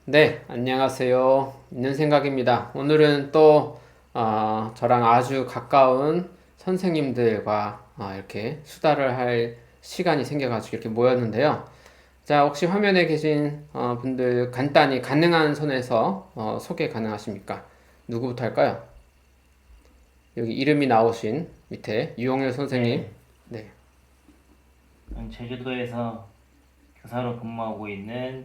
네, 안녕하세요. 있는 생각입니다. 오늘은 또 저랑 아주 가까운 선생님들과 이렇게 수다를 할 시간이 생겨가지고 이렇게 모였는데요. 자, 혹시 화면에 계신 분들 간단히 가능한 선에서 소개 가능하십니까? 누구부터 할까요? 여기 이름이 나오신 밑에 유홍열 선생님. 네, 네, 제주도에서 교사로 근무하고 있는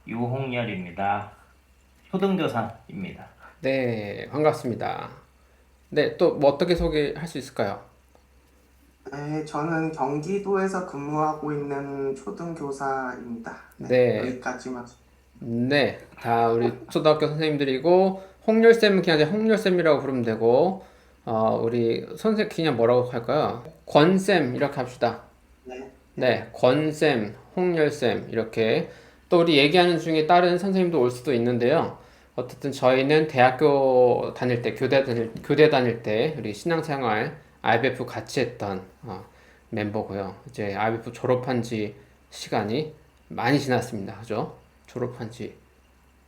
유홍열입니다. 초등교사입니다. 네, 반갑습니다. 네, 또 뭐 어떻게 소개할 수 있을까요? 네, 저는 경기도에서 근무하고 있는 초등교사입니다. 네, 네, 여기까지만. 네, 다 우리 초등학교 선생님들이고 홍렬쌤은 그냥 이제 홍렬쌤이라고 부르면 되고 우리 선생 그냥 뭐라고 할까요? 권쌤 이렇게 합시다. 네, 네. 네, 권쌤, 홍렬쌤 이렇게 또 우리 얘기하는 중에 다른 선생님도 올 수도 있는데요. 어쨌든 저희는 대학교 다닐 때 교대 다닐 때 우리 신앙생활 IBF 같이 했던 멤버고요. 이제 IBF 졸업한 지 시간이 많이 지났습니다. 그죠? 졸업한 지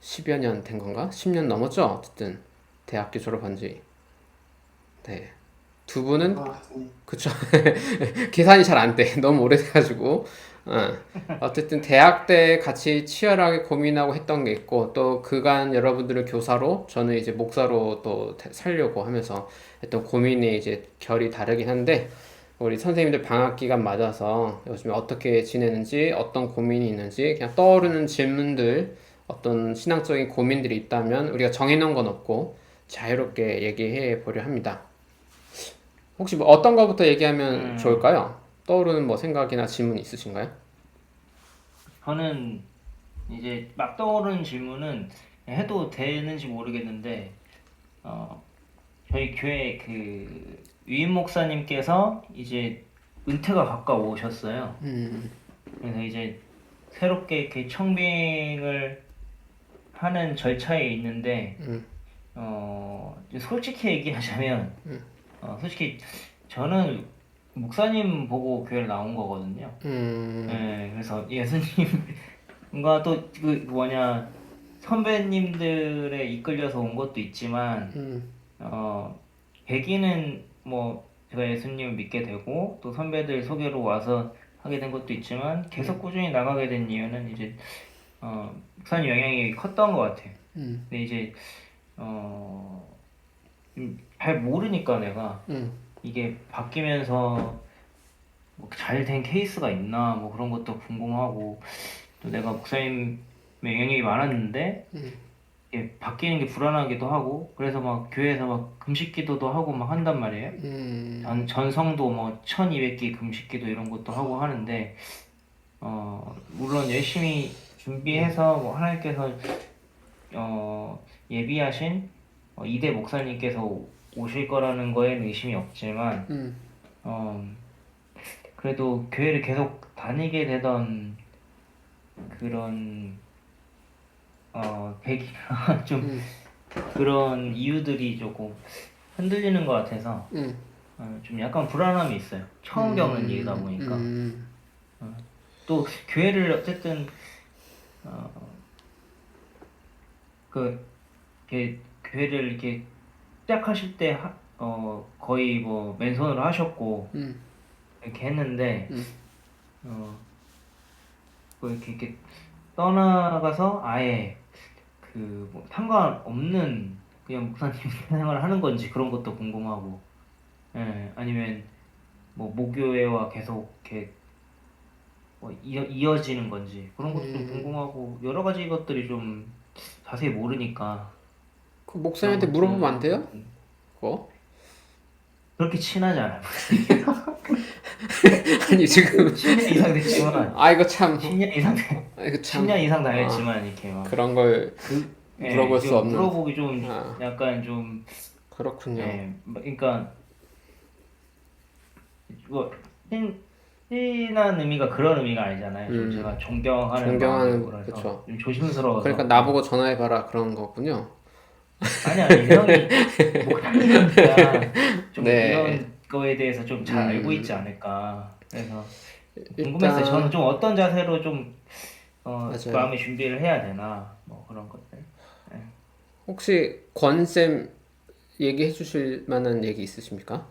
10여 년 된 건가? 10년 넘었죠? 어쨌든 대학교 졸업한 지. 네. 두 분은 네. 그쵸. 계산이 잘 안 돼. 너무 오래돼가지고. 어. 어쨌든 대학 때 같이 치열하게 고민하고 했던 게 있고, 또 그간 여러분들을 교사로, 저는 이제 목사로 또 살려고 하면서 했던 고민이 이제 결이 다르긴 한데, 우리 선생님들 방학 기간 맞아서 요즘에 어떻게 지내는지, 어떤 고민이 있는지, 그냥 떠오르는 질문들, 어떤 신앙적인 고민들이 있다면 우리가 정해놓은 건 없고, 자유롭게 얘기해 보려 합니다. 혹시 뭐 어떤 거부터 얘기하면 음, 좋을까요? 떠오르는 뭐 생각이나 질문 있으신가요? 저는 이제 막 떠오르는 질문은 해도 되는지 모르겠는데, 어, 저희 교회 그 위임 목사님께서 이제 은퇴가 가까우셨어요. 그래서 이제 새롭게 이렇게 청빙을 하는 절차에 있는데, 솔직히 얘기하자면, 솔직히 저는 목사님 보고 교회를 나온 거거든요. 예, 그래서 예수님과 또 그 뭐냐 선배님들에 이끌려서 온 것도 있지만, 어, 계기는 뭐 제가 예수님을 믿게 되고 또 선배들 소개로 와서 하게 된 것도 있지만 계속 꾸준히 나가게 된 이유는 이제 목사님 영향이 컸던 것 같아요. 근데 이제 어, 잘 모르니까 내가 이게 바뀌면서 뭐 잘된 케이스가 있나 뭐 그런 것도 궁금하고, 또 내가 목사님 영향이 많았는데 이게 바뀌는 게 불안하기도 하고, 그래서 막 교회에서 막 금식 기도도 하고 막 한단 말이에요. 전성도 뭐 1200기 금식 기도 이런 것도 하고 하는데, 물론 열심히 준비해서 뭐 하나님께서 예비하신 이대 목사님께서 오실 거라는 거에는 의심이 없지만, 어, 그래도 교회를 계속 다니게 되던 그런 계기가 좀 그런 이유들이 조금 흔들리는 것 같아서 좀 약간 불안함이 있어요. 처음 겪는 일이다 보니까. 어, 또 교회를 어쨌든 어, 그 교회를 이렇게 시작하실 때 거의 뭐 맨손으로 하셨고 이렇게 했는데, 어, 뭐 이렇게 떠나가서 아예 그 뭐 상관없는 그냥 목사님 생활을 하는 건지 그런 것도 궁금하고, 예, 아니면 뭐 모교회와 계속 이렇게 뭐 이어지는 건지 그런 것도 좀 궁금하고, 여러 가지 것들이 좀 자세히 모르니까 그 그런 목사님한테 물어보면 안 것들도 돼요? 그거? 그렇게 친하지 않아요. 목사님께서. 아니 지금 10년 이상 됐지만, 이거 참 10년 이상 이거 10년 참 이상 다녔지만 이렇게 막 그런 걸 예, 물어볼 수 좀 없는 물어보기 좀 아 약간 좀, 그렇군요. 예, 그러니까 뭐 친한 의미가 그런 의미가 아니잖아요. 좀 제가 존경하는 마음이고 존경하는 그래서 그쵸. 좀 그러니까 조심스러워서. 나보고 전화해봐라 그런 거군요. 아니 형이 목사님이니까 좀 네, 이런 거에 대해서 좀 잘 알고 있지 않을까. 그래서 궁금했어요. 저는 일단 좀 어떤 자세로 좀 맞아요. 마음의 준비를 해야 되나 뭐 그런 것들. 예. 혹시 권쌤 얘기해 주실 만한 얘기 있으십니까?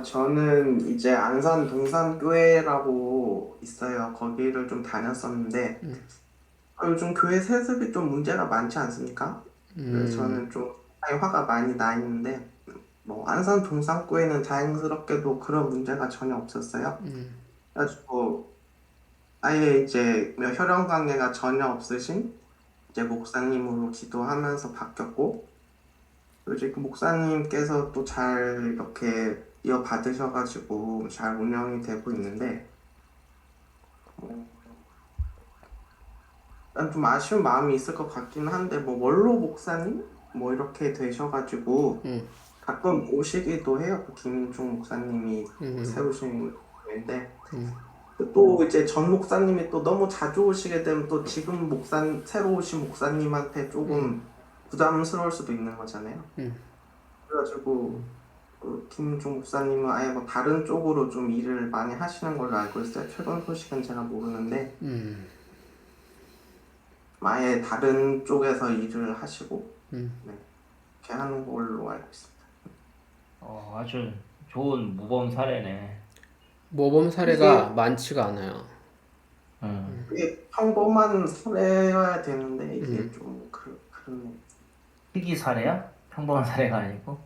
저는 이제 안산 동산교회라고 있어요. 거기를 좀 다녔었는데 요즘 교회 세습이 좀 문제가 많지 않습니까? 그래서 음, 저는 좀 화가 많이 나 있는데 뭐 안산 동산교회는 다행스럽게도 그런 문제가 전혀 없었어요. 그래가지고 아예 이제 혈연 관계가 전혀 없으신 이제 목사님으로 기도하면서 바뀌었고, 또 이제 그 목사님께서 또 잘 이렇게 이어받으셔가지고 잘 운영이 되고 있는데, 난 좀 아쉬운 마음이 있을 것 같긴 한데, 뭐 원로 목사님 뭐 이렇게 되셔가지고 가끔 오시기도 해요. 그 김인중 목사님이 세우신 교회인데. 또 이제 전 목사님이 또 너무 자주 오시게 되면 또 지금 새로 오신 목사님한테 조금 부담스러울 수도 있는 거잖아요. 그래가지고 김종 목사님은 아예 뭐 다른 쪽으로 좀 일을 많이 하시는 걸로 알고 있어요. 최근 소식은 제가 모르는데 아예 다른 쪽에서 일을 하시고 네, 이렇게 하는 걸로 알고 있습니다. 아주 좋은 모범 사례네. 모범 그게 사례가 많지가 않아요. 그게 평범한 사례여야 되는데 이게 좀 그렇네. 특이 사례야? 평범한 사례가 아니고.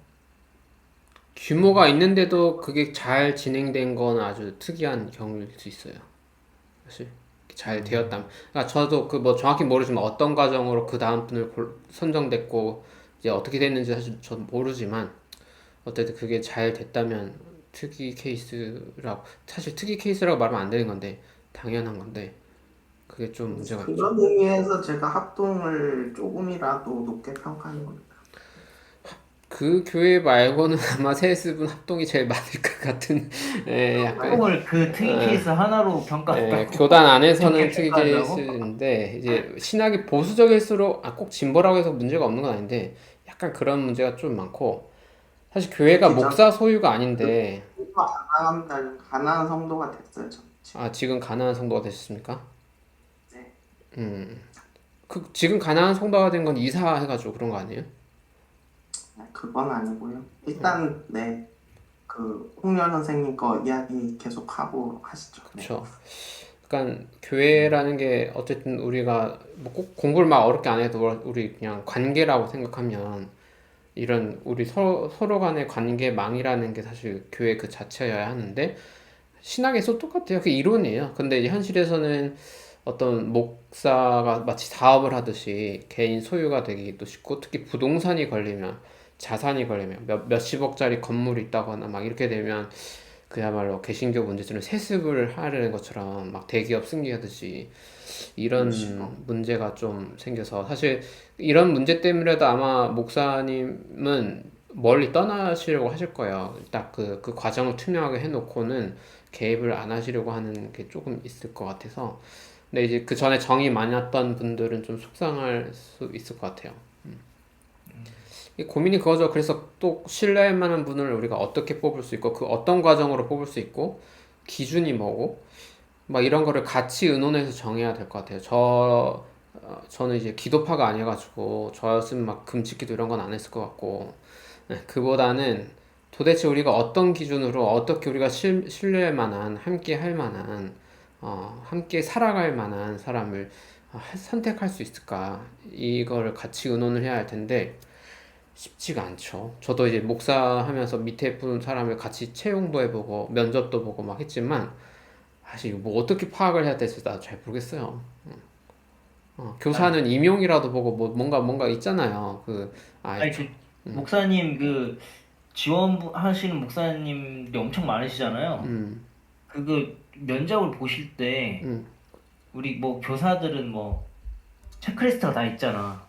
규모가 있는데도 그게 잘 진행된 건 아주 특이한 경우일 수 있어요. 사실 잘 되었다면. 그러니까 저도 그 뭐 정확히 모르지만 어떤 과정으로 그 다음 분을 선정됐고 이제 어떻게 됐는지 사실 저도 모르지만 어쨌든 그게 잘 됐다면 특이 케이스라고 사실 특이 케이스라고 말하면 안 되는 건데 당연한 건데 그게 좀 문제가 있죠. 그런 의미에서 제가 합동을 조금이라도 높게 평가하는 겁니다. 그 교회 말고는 아마 세습은 합동이 제일 많을 것 같은 약간 합동을 그 특이 케이스 하나로 평가한다고? 교단 안에서는 그렇게 특이 평가한다고? 케이스인데 이제 신학이 보수적일수록 꼭 진보라고 해서 문제가 없는 건 아닌데 약간 그런 문제가 좀 많고 사실 교회가 특히 전 목사 소유가 아닌데 가난한 성도가 됐어요. 저 지금. 지금 가난한 성도가 되셨습니까? 네. 지금 가난한 성도가 된 건 이사해가지고 그런 거 아니에요? 그건 아니고요. 일단 네. 그 홍련 선생님 거 이야기 계속 하고 하시죠. 네. 그렇죠. 그러니까 교회라는 게 어쨌든 우리가 뭐 꼭 공부를 막 어렵게 안 해도 우리 그냥 관계라고 생각하면 이런 우리 서로 간의 관계망이라는 게 사실 교회 그 자체여야 하는데 신학에서 똑같아요. 그게 이론이에요. 근데 이제 현실에서는 어떤 목사가 마치 사업을 하듯이 개인 소유가 되기도 쉽고 특히 부동산이 걸리면 자산이 걸리면 몇십억짜리 건물이 있다거나 막 이렇게 되면 그야말로 개신교 문제처럼 세습을 하려는 것처럼 막 대기업 승계하듯이 그러시고. 이런 문제가 좀 생겨서 사실 이런 문제 때문에도 아마 목사님은 멀리 떠나시려고 하실 거예요. 딱 그 과정을 투명하게 해놓고는 개입을 안 하시려고 하는 게 조금 있을 것 같아서. 근데 이제 그 전에 정이 많았던 분들은 좀 속상할 수 있을 것 같아요. 이 고민이 그거죠. 그래서 또 신뢰할 만한 분을 우리가 어떻게 뽑을 수 있고 그 어떤 과정으로 뽑을 수 있고 기준이 뭐고 막 이런 거를 같이 의논해서 정해야 될 것 같아요. 저는 이제 기도파가 아니어가지고 저였으면 막 금식기도 이런 건 안 했을 것 같고 그보다는 도대체 우리가 어떤 기준으로 어떻게 우리가 신뢰할 만한 함께 할 만한 함께 살아갈 만한 사람을 선택할 수 있을까 이거를 같이 의논을 해야 할 텐데 쉽지가 않죠. 저도 이제 목사하면서 밑에 분 사람을 같이 채용도 해보고 면접도 보고 막 했지만 사실 뭐 어떻게 파악을 해야 될지 나도 잘 모르겠어요. 아니, 교사는 임용이라도 보고 뭐 뭔가 있잖아요. 아니 그 목사님 그 지원하시는 목사님들이 엄청 많으시잖아요. 그거 면접을 보실 때 우리 뭐 교사들은 뭐 체크리스트가 다 있잖아.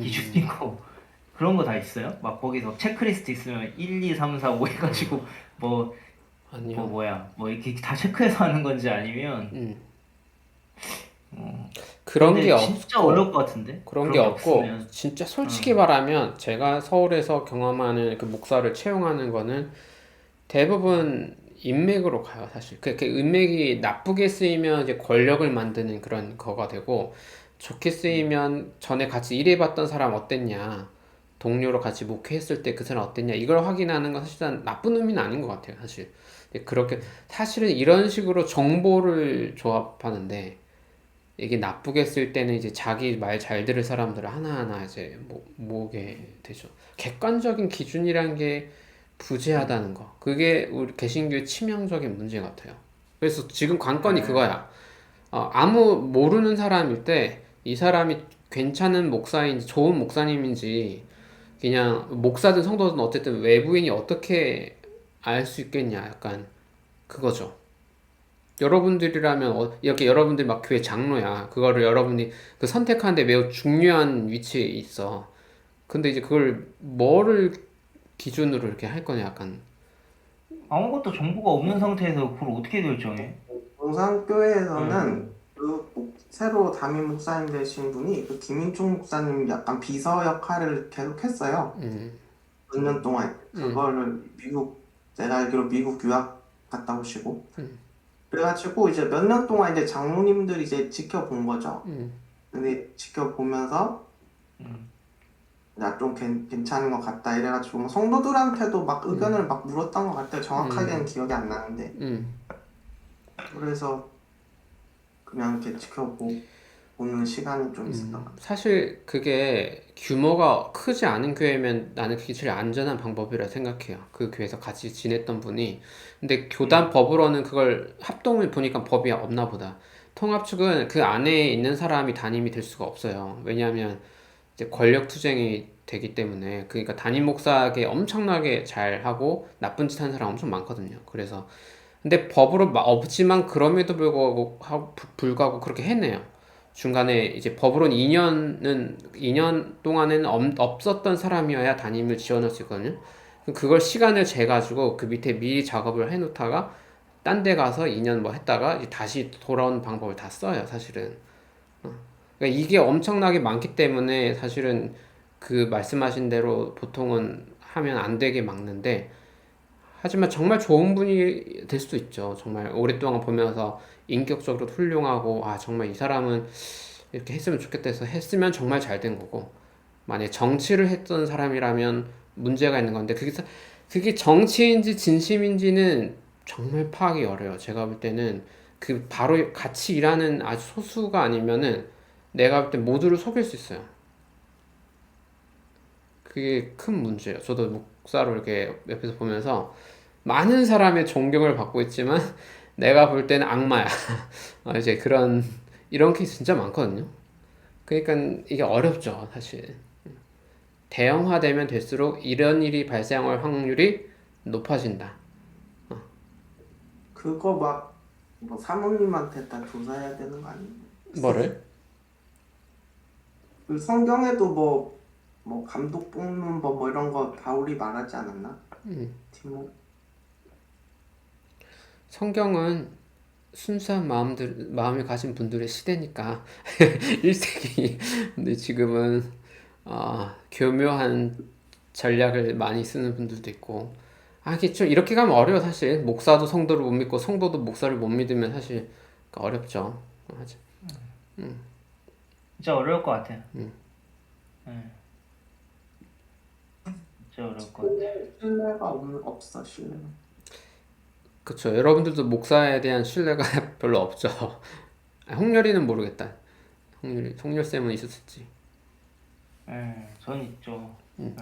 기준 있고 그런 거 다 있어요? 막 거기서 체크리스트 있으면 1, 2, 3, 4, 5 해가지고 뭐 아니요. 뭐야 뭐 이렇게 다 체크해서 하는 건지 아니면 그런 게 근데 진짜 어려울 없고 것 같은데 그런 게 그런 게 없고 없으면 진짜 솔직히 말하면 제가 서울에서 경험하는 그 목사를 채용하는 거는 대부분 인맥으로 가요, 사실. 그 인맥이 나쁘게 쓰이면 이제 권력을 만드는 그런 거가 되고, 좋게 쓰이면 전에 같이 일해봤던 사람 어땠냐, 동료로 같이 목회했을 때 그 사람 어땠냐, 이걸 확인하는 건 사실은 나쁜 의미는 아닌 것 같아요, 사실. 근데 그렇게, 사실은 이런 식으로 정보를 조합하는데, 이게 나쁘게 쓸 때는 이제 자기 말 잘 들을 사람들을 하나하나 이제 모으게 되죠. 객관적인 기준이란 게 부재하다는 거. 그게 우리 개신교의 치명적인 문제 같아요. 그래서 지금 관건이 그거야. 아무 모르는 사람일 때 이 사람이 괜찮은 목사인지 좋은 목사님인지 그냥 목사든 성도든 어쨌든 외부인이 어떻게 알 수 있겠냐. 약간 그거죠. 여러분들이라면 이렇게 여러분들 막 교회 장로야. 그거를 여러분이 그 선택하는데 매우 중요한 위치에 있어. 근데 이제 그걸 뭐를 기준으로 이렇게 할 거냐 약간. 아무것도 정보가 없는 상태에서 그걸 어떻게 결정해? 용산교회에서는 새로 담임 목사님 되신 분이 그 김인중 목사님 약간 비서 역할을 계속 했어요. 몇 년 동안. 그거를 제가 알기로 미국 유학 갔다 오시고. 그래가지고 이제 몇 년 동안 이제 장로님들이 이제 지켜본 거죠. 근데 지켜보면서 야, 좀 괜찮은 것 같다 이래가지고 뭐 성도들한테도 막 의견을 막 물었던 것 같아요. 정확하게는 기억이 안 나는데. 그래서 그냥 이렇게 지켜보는 시간이 좀 있었던 것 같아요. 사실 그게 규모가 크지 않은 교회면 나는 그게 제일 안전한 방법이라 생각해요. 그 교회에서 같이 지냈던 분이. 근데 교단 법으로는 그걸 합동을 보니까 법이 없나 보다. 통합 측은 그 안에 있는 사람이 담임이 될 수가 없어요. 왜냐하면 이제 권력 투쟁이 되기 때문에. 그러니까 담임 목사에게 엄청나게 잘하고 나쁜 짓 하는 사람 엄청 많거든요. 그래서 근데 법으로 없지만 그럼에도 불구하고 그렇게 해내요. 중간에 이제 법으로는 2년 동안은 없었던 사람이어야 담임을 지원할 수 있거든요. 그걸 시간을 재가지고 그 밑에 미리 작업을 해놓다가 딴 데 가서 2년 뭐 했다가 이제 다시 돌아오는 방법을 다 써요, 사실은. 그러니까 이게 엄청나게 많기 때문에 사실은 그 말씀하신 대로 보통은 하면 안 되게 막는데, 하지만 정말 좋은 분이 될 수도 있죠. 정말 오랫동안 보면서 인격적으로 훌륭하고, 아, 정말 이 사람은 이렇게 했으면 좋겠다 해서 했으면 정말 잘 된 거고, 만약에 정치를 했던 사람이라면 문제가 있는 건데, 그게 정치인지 진심인지는 정말 파악이 어려워요. 제가 볼 때는 그 바로 같이 일하는 아주 소수가 아니면은 내가 볼 때 모두를 속일 수 있어요. 그게 큰 문제예요. 저도 목사로 이렇게 옆에서 보면서 많은 사람의 존경을 받고 있지만 내가 볼 때는 악마야. 이제 이런 케이스 진짜 많거든요. 그러니까 이게 어렵죠, 사실. 대형화되면 될수록 이런 일이 발생할 확률이 높아진다. 그거 막 뭐 사모님한테 다 조사해야 되는 거 아니에요? 뭐를? 그 성경에도 뭐 감독 뽑는 법 뭐 이런 거 바울이 말하지 않았나? 성경은 순수한 마음을 가진 분들의 시대니까 1세기. 근데 지금은 교묘한 전략을 많이 쓰는 분들도 있고. 이게 좀 이렇게 가면 어려워, 사실. 목사도 성도를 못 믿고 성도도 목사를 못 믿으면 사실 어렵죠. 맞아. 진짜 어려울 것 같아요. 네. 진짜 어려울 것 같아요. 신뢰가 없어, 신뢰가. 그쵸. 여러분들도 목사에 대한 신뢰가 별로 없죠. 홍렬이는 모르겠다. 홍렬쌤은 있었을지. 네, 전 있죠.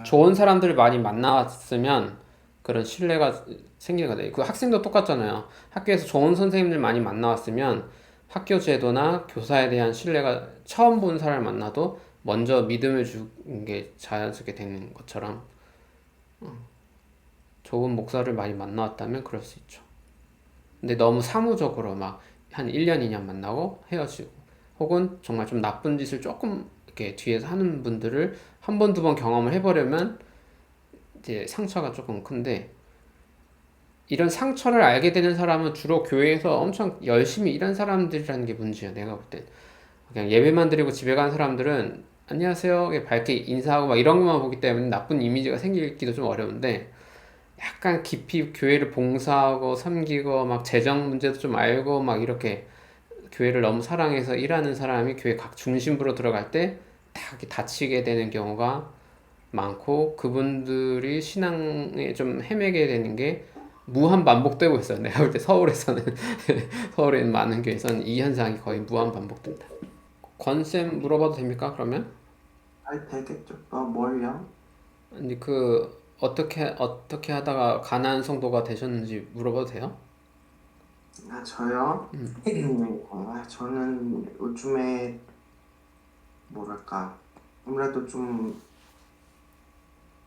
좋은 사람들을 많이 만나왔으면 그런 신뢰가 생기는 거다. 그 학생도 똑같잖아요. 학교에서 좋은 선생님들 많이 만나왔으면 학교 제도나 교사에 대한 신뢰가 처음 본 사람을 만나도 먼저 믿음을 주는 게 자연스럽게 되는 것처럼 좋은 목사를 많이 만나왔다면 그럴 수 있죠. 근데 너무 사무적으로 막 한 1년, 2년 만나고 헤어지고 혹은 정말 좀 나쁜 짓을 조금 이렇게 뒤에서 하는 분들을 한 번, 두 번 경험을 해보려면 이제 상처가 조금 큰데, 이런 상처를 알게 되는 사람은 주로 교회에서 엄청 열심히 일한 사람들이라는 게 문제야, 내가 볼 땐. 그냥 예배만 드리고 집에 가는 사람들은 안녕하세요 밝게 인사하고 막 이런 것만 보기 때문에 나쁜 이미지가 생기기도 좀 어려운데, 약간 깊이 교회를 봉사하고 섬기고 막 재정 문제도 좀 알고 막 이렇게 교회를 너무 사랑해서 일하는 사람이 교회 각 중심부로 들어갈 때 다 다치게 되는 경우가 많고 그분들이 신앙에 좀 헤매게 되는 게 무한 반복되고 있어요. 내가 볼 때 서울에서는 서울에 있는 많은 교회에서는 이 현상이 거의 무한 반복된다. 권쌤 물어봐도 됩니까? 그러면? 잘 되겠죠. 뭘요? 아니 어떻게 하다가 가난한 성도가 되셨는지 물어봐도 돼요? 아, 저요? 저는 요즘에 뭐랄까 아무래도 좀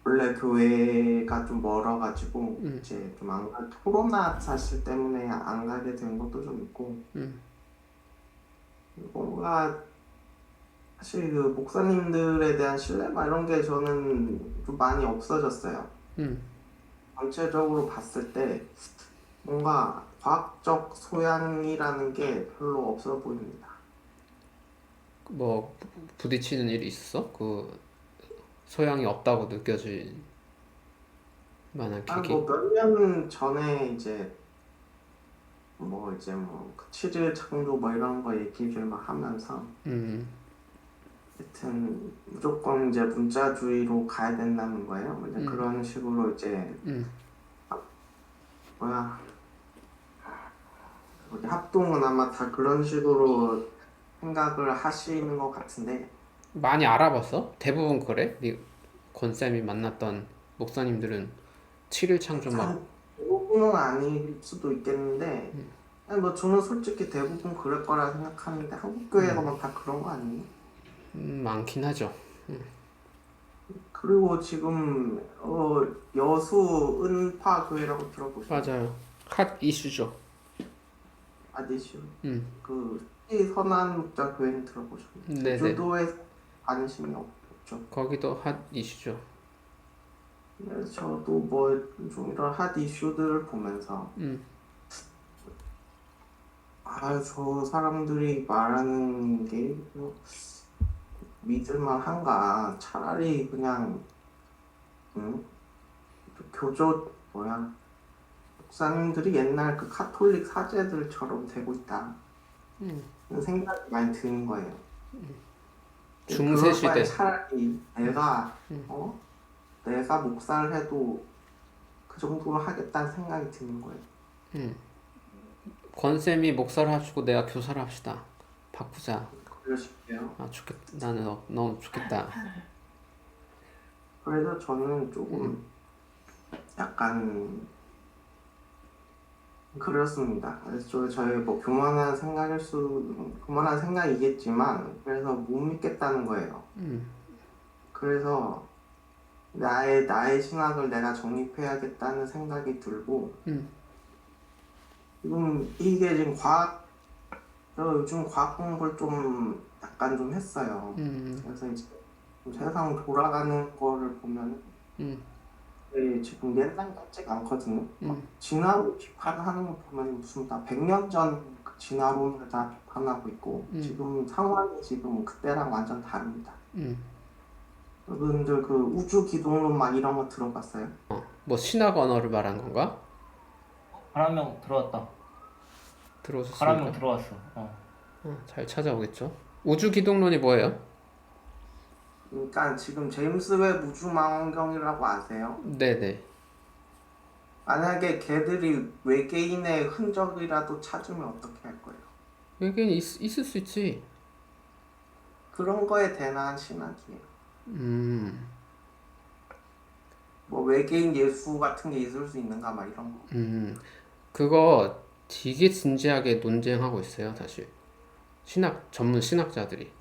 원래 교회가 좀 멀어가지고 이제 좀 안 가, 코로나 사실 때문에 안 가게 된 것도 좀 있고 뭔가 사실 그 목사님들에 대한 신뢰 이런 게 저는 좀 많이 없어졌어요. 음, 전체적으로 봤을 때 뭔가 과학적 소양이라는 게 별로 없어 보입니다. 뭐 부딪히는 일이 있었어? 소양이 없다고 느껴질 만한 아, 계기? 뭐 몇 년 전에 이제 그 7일 창조 뭐 이런 거 얘기를 막 하면서 음, 하여튼 무조건 이제 문자주의로 가야 된다는 거예요. 이제 그런 식으로 이제 음. 뭐야 우리 합동은 아마 다 그런 식으로 생각을 하시는 것 같은데 많이 알아봤어? 대부분 그래? 권쌤이 만났던 목사님들은 7일 창조 막 한 대부분은 아닐 수도 있겠는데 아니 뭐 저는 솔직히 대부분 그럴 거라 생각하는데 한국 교회가 막 다 그런 거 아니에요? 많긴 하죠. 그리고 지금 여수 은파 교회라고 들어보셨나요? 맞아요. 핫 이슈죠. 아니시요? 음, 그 선한 목자 교회는 들어보셨나요? 네네. 제주도에 관심이 없죠. 거기도 핫 이슈죠. 그래서 저도 뭐 좀 이런 핫 이슈들을 보면서 저 사람들이 말하는 게뭐 믿을만 한가? 차라리 그냥 음, 교조 목사님들이 옛날 그 카톨릭 사제들처럼 되고 있다. 그런 생각이 많이 드는 거예요. 중세 그럴 바에 시대. 차라리 내가 목사를 해도 그 정도로 하겠다는 생각이 드는 거예요. 권쌤이 목사를 하시고 내가 교사를 합시다. 바꾸자. 그러실게요. 아, 좋겠다. 나는 너무 좋겠다. 그래서 저는 조금 약간 그렇습니다. 그래서 저희 뭐 교만한 생각이겠지만 그래서 못 믿겠다는 거예요. 그래서 나의 신학을 내가 정립해야겠다는 생각이 들고 지금 저 요즘 과학 공부를 좀 약간 좀 했어요. 그래서 이제 좀 세상 돌아가는 거를 보면 지금 옛날 같지가 않거든요. 막 진화론 비판하는 거 보면 무슨 다 100년 전 그 진화론을 다 비판하고 있고 지금 상황이 지금 그때랑 완전 다릅니다. 여러분들 그 우주 기동론 막 이런 거 들어봤어요? 뭐 신학 언어를 말한 건가? 바람명 들어왔다. 들어오셨습니까? 바람명 들어왔어. 잘 찾아오겠죠. 우주 기동론이 뭐예요? 그러니까 지금 제임스 웹 우주망원경이라고 아세요? 네네. 만약에 걔들이 외계인의 흔적이라도 찾으면 어떻게 할 거예요? 여긴 있을 수 있지. 그런 거에 대한 신학이에요. 음, 뭐 외계인 예수 같은 게 있을 수 있는가 막 이런 거. 그거 되게 진지하게 논쟁하고 있어요, 사실. 전문 신학자들이.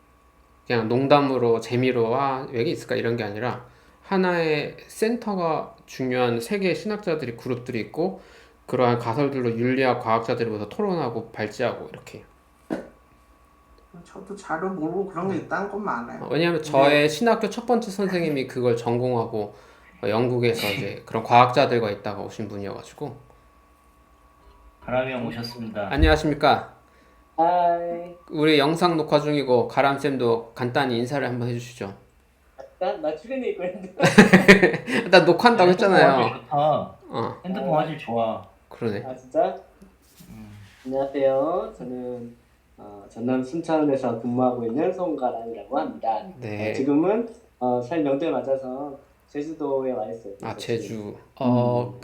그냥 농담으로 재미로 왜 있을까 이런 게 아니라 하나의 센터가 중요한 세계 신학자들이 그룹들이 있고 그러한 가설들로 윤리학 과학자들이 모여서 토론하고 발제하고 이렇게. 저도 자료 모르고 그런 게 있다는 것만 알아요. 왜냐하면 근데 저의 신학교 첫 번째 선생님이 그걸 전공하고 영국에서 이제 그런 과학자들과 있다가 오신 분이어가지고. 바람명 오셨습니다. 안녕하십니까? 하이. 우리 영상 녹화 중이고 가람쌤도 간단히 인사를 한번 해주시죠. 나 출연해 있고 했는데. 나 녹화한다고 핸드폰 화질 했잖아요. 좋다. 어, 핸드폰 화질 좋아. 그러네. 아 진짜? 음. 안녕하세요. 저는 전남 순천에서 근무하고 있는 송가랑이라고 합니다. 네. 지금은 설 명절 맞아서 제주도에 와 있어요. 아, 그래서 제주.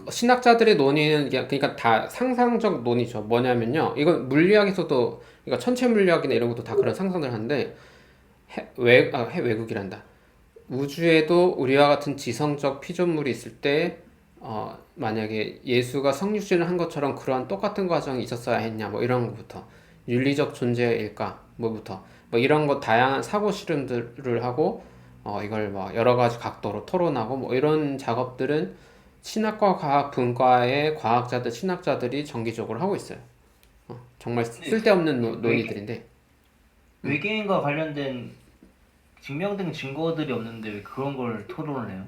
신학자들의 논의는 그러니까 다 상상적 논의죠. 뭐냐면요. 이건 물리학에서도, 그러니까 천체 물리학이나 이런 것도 다 그런 상상을 하는데, 해 외국이란다. 우주에도 우리와 같은 지성적 피조물이 있을 때, 만약에 예수가 성육신을 한 것처럼 그러한 똑같은 과정이 있었어야 했냐, 뭐 이런 것부터. 윤리적 존재일까, 뭐부터. 뭐 이런 거 다양한 사고 실험들을 하고, 이걸 뭐 여러 가지 각도로 토론하고, 뭐 이런 작업들은 신학과 과학 분과의 과학자들, 신학자들이 정기적으로 하고 있어요. 정말 근데 쓸데없는 외계, 논의들인데. 외계인과 관련된 증명된 증거들이 없는데 왜 그런 걸 토론을 해요?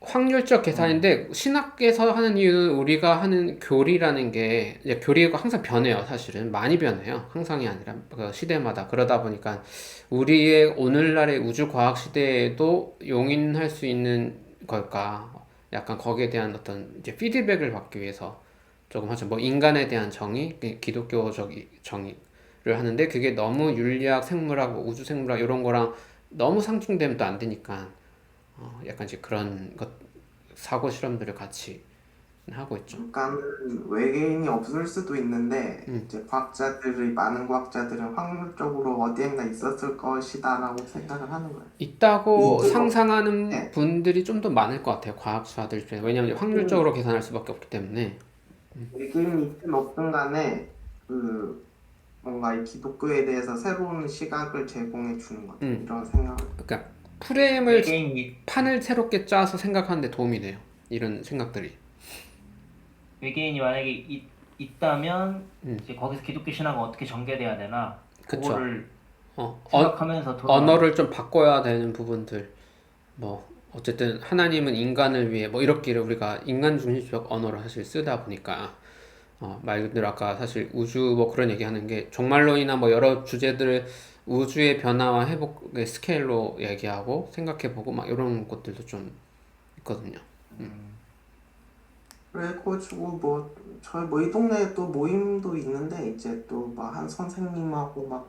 확률적 어. 계산인데 신학에서 하는 이유는 우리가 하는 교리라는 게 이제 교리가 항상 변해요. 사실은 많이 변해요. 항상이 아니라 그 시대마다 그러다 보니까 우리의 오늘날의 우주 과학 시대에도 용인할 수 있는 걸까? 약간 거기에 대한 어떤 이제 피드백을 받기 위해서 조금 하죠. 뭐 인간에 대한 정의, 기독교적 정의를 하는데 그게 너무 윤리학, 생물학, 뭐 우주 생물학 이런 거랑 너무 상충되면 또 안 되니까 약간 이제 그런 것 사고 실험들을 같이 하고 있죠. 약간은 외계인이 없을 수도 있는데 이제 과학자들이 많은 과학자들은 확률적으로 어디에나 있었을 것이다라고 생각을 하는 거예요. 있다고 있긴 상상하는 없는데 분들이 좀 더 많을 것 같아요. 과학자들 중에. 왜냐하면 확률적으로 계산할 수밖에 없기 때문에. 외계인이 있든 없든 간에 그 뭔가 이 기독교에 대해서 새로운 시각을 제공해 주는 것 같아요. 음, 이런 생각을. 그러니까 프레임을 외계인이 판을 새롭게 짜서 생각하는 데 도움이 돼요. 이런 생각들이. 외계인이 만약에 있다면 음, 이제 거기서 기독교 신화가 어떻게 전개돼야 되나 그쵸. 그거를 어, 생각하면서 토론하는 언어를 거죠. 좀 바꿔야 되는 부분들. 뭐 어쨌든 하나님은 인간을 위해 뭐 이렇기를 우리가 인간 중심적 언어를 사실 쓰다 보니까 말 그대로 아까 사실 우주 뭐 그런 얘기하는 게 종말론이나 뭐 여러 주제들을 우주의 변화와 회복의 스케일로 얘기하고 생각해보고 막 이런 것들도 좀 있거든요. 음. 그래가지고 뭐 저희 뭐 이 동네에 또 모임도 있는데 이제 또 막 한 선생님하고 막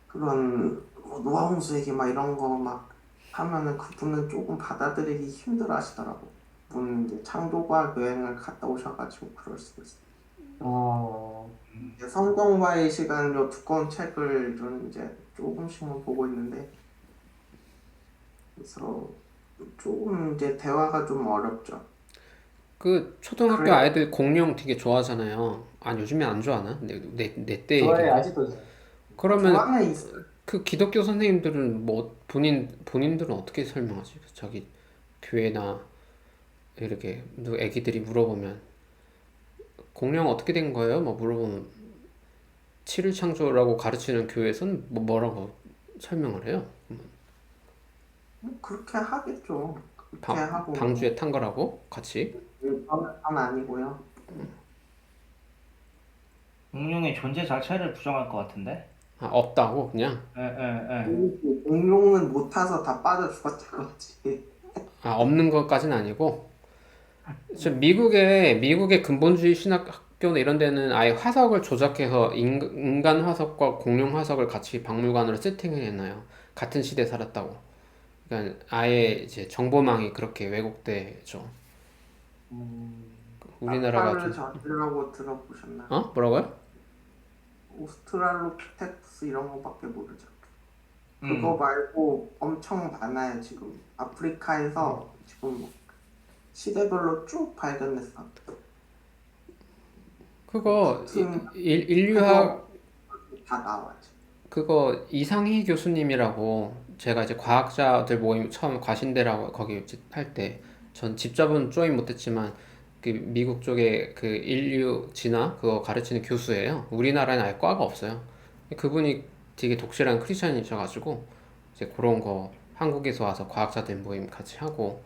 그런 뭐 노아홍수 얘기 막 이런 거 막 하면은 그분은 조금 받아들이기 힘들어 하시더라고. 분 이제 창조과학 여행을 갔다 오셔가지고 그럴 수도 있어. 어, 이제 성경과의 시간으로 두꺼운 책을 좀 이제 조금씩만 보고 있는데 그래서 조금 이제 대화가 좀 어렵죠. 그 초등학교 그래 아이들 공룡 되게 좋아하잖아요. 아, 요즘에 안 좋아하나? 내 때 좋아해 얘긴가? 아직도 좋아해. 그러면 좋아는 있어. 그 기독교 선생님들은 뭐 본인들은 어떻게 설명하지? 자기 교회나 이렇게 누 애기들이 물어보면 공룡 어떻게 된 거예요? 뭐 물어보면 칠일창조라고 가르치는 교회에서는 뭐라고 설명을 해요? 그렇게 하겠죠. 그렇게 방, 하고 뭐 방주에 탄 거라고 같이? 건 아니고요. 공룡의 존재 자체를 부정할 것 같은데? 아, 없다고 그냥? 에. 공룡은 못 타서 다 빠져 죽었을 거지. 아, 없는 것까지는 아니고 미국의 근본주의 신학교나 이런 데는 아예 화석을 조작해서 인간 화석과 공룡 화석을 같이 박물관으로 세팅해 놔요. 같은 시대에 살았다고. 그러니까 아예 이제 정보망이 그렇게 왜곡되죠. 음, 우리나라가 나팔을 좀 잡으려고 들어보셨나요? 뭐라고요? 오스트랄로피테쿠스 이런 거밖에 모르죠. 그거 음. 말고 엄청 많아요 지금. 아프리카에서 지금 시대별로 쭉 발견했어. 그거 같은 인류학 그거 다 나와지. 그거 이상희 교수님이라고 제가 이제 과학자들 모임 처음 과신대라고 거기 이제 할 때 전 직접은 조인 못했지만 그 미국 쪽에 그 인류 진화 그거 가르치는 교수예요. 우리나라에는 아예 과가 없어요. 그분이 되게 독실한 크리스천이셔가지고 이제 그런 거 한국에서 와서 과학자들 모임 같이 하고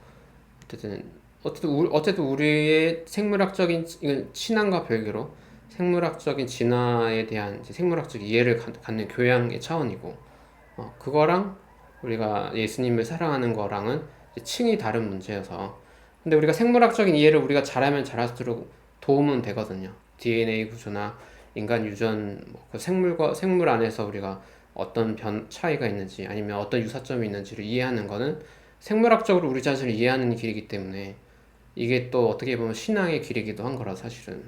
어쨌든 어쨌든 우리의 생물학적인 이건 신앙과 별개로 생물학적인 진화에 대한 이제 생물학적 이해를 갖는 교양의 차원이고 그거랑 우리가 예수님을 사랑하는 거랑은 층이 다른 문제여서. 근데 우리가 생물학적인 이해를 우리가 잘하면 잘할수록 도움은 되거든요. DNA 구조나 인간 유전, 그 생물 안에서 우리가 어떤 차이가 있는지 아니면 어떤 유사점이 있는지를 이해하는 거는 생물학적으로 우리 자신을 이해하는 길이기 때문에 이게 또 어떻게 보면 신앙의 길이기도 한 거라 사실은.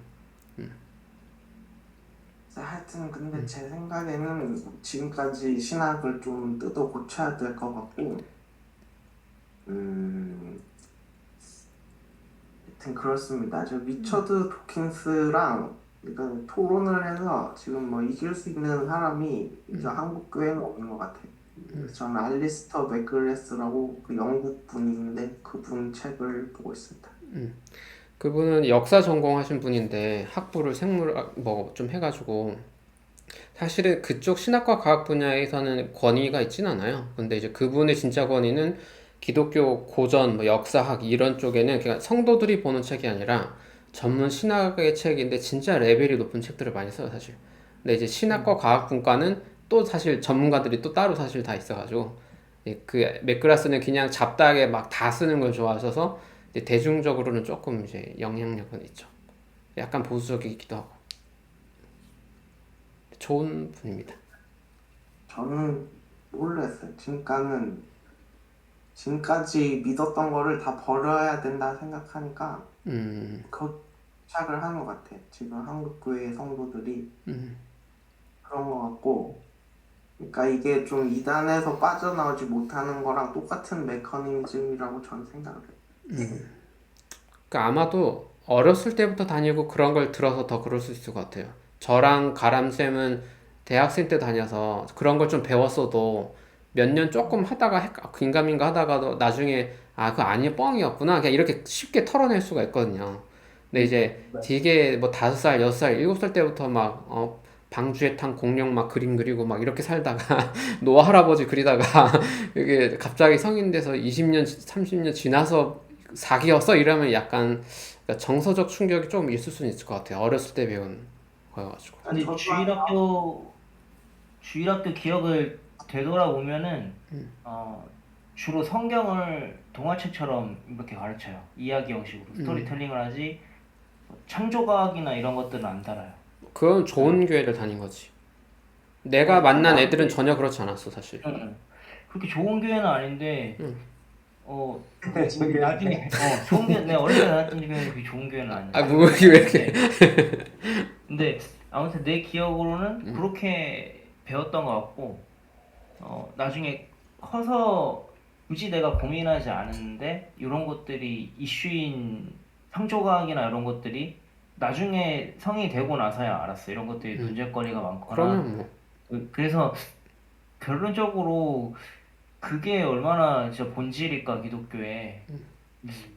하여튼 근데 제 생각에는 지금까지 신학을 좀 뜯어 고쳐야 될 것 같고, 하여튼 그렇습니다. 저 리처드 도킨스랑 일단 토론을 해서 지금 뭐 이길 수 있는 사람이 이제 한국 교회는 없는 것 같아요. 그래서 저는 알리스터 맥글레스라고 그 영국 분인데 그분 책을 보고 있습니다. 그분은 역사 전공하신 분인데 학부를 생물학 뭐 좀 해가지고 사실은 그쪽 신학과 과학 분야에서는 권위가 있진 않아요. 근데 이제 그분의 진짜 권위는 기독교 고전, 뭐 역사학 이런 쪽에는 그냥 성도들이 보는 책이 아니라 전문 신학의 책인데 진짜 레벨이 높은 책들을 많이 써요, 사실. 근데 이제 신학과 과학 분과는 또 사실 전문가들이 또 따로 사실 다 있어가지고 그 맥그라스는 그냥 잡다하게 막 다 쓰는 걸 좋아하셔서 이제 대중적으로는 조금 이제 영향력은 있죠. 약간 보수적이기도 하고 좋은 분입니다. 저는 모르겠어요. 지금까지 믿었던 거를 다 버려야 된다 생각하니까 그 시작을 하는 것 같아요. 지금 한국 교회 성도들이 그런 것 같고, 그러니까 이게 좀 이단에서 빠져나오지 못하는 거랑 똑같은 메커니즘이라고 저는 생각을 해요. 그러니까 아마도 어렸을 때부터 다니고 그런 걸 들어서 더 그럴 수 있을 것 같아요. 저랑 가람쌤은 대학생 때 다녀서 그런 걸 좀 배웠어도 몇 년 조금 하다가 긴가민가 하다가도 나중에 그거 아니 뻥이었구나 그냥 이렇게 쉽게 털어낼 수가 있거든요. 근데 이제 되게 뭐 5살, 6살, 7살 때부터 막 방주에 탄 공룡 막 그림 그리고 막 이렇게 살다가 노아 할아버지 그리다가 이게 갑자기 성인 돼서 20년, 30년 지나서 사기였어? 이러면 약간 그러니까 정서적 충격이 좀 있을 수는 있을 것 같아요. 어렸을 때 배운 거여가지고. 근데 저도 주일학교 기억을 되돌아보면은 주로 성경을 동화책처럼 이렇게 가르쳐요. 이야기 형식으로 스토리텔링을 하지 창조과학이나 이런 것들은 안 달아요. 그건 좋은 교회를 다닌 거지. 내가 만난 애들은 전혀 그렇지 않았어, 사실. 응. 그렇게 좋은 교회는 아닌데 저기 나중에 좋은 교회 내가 어릴 때 다녔던 교회는 그렇게 좋은 교회는 아니야. 뭐 왜 이렇게? 근데 아무튼 내 기억으로는 그렇게 배웠던 것 같고 나중에 커서 굳이 내가 고민하지 않았는데 이런 것들이 이슈인 창조과학이나 이런 것들이 나중에 성인이 되고 나서야 알았어. 이런 것들이 논쟁거리가 많거나. 그러면 뭐. 그래서 결론적으로 그게 얼마나 진짜 본질일까 기독교에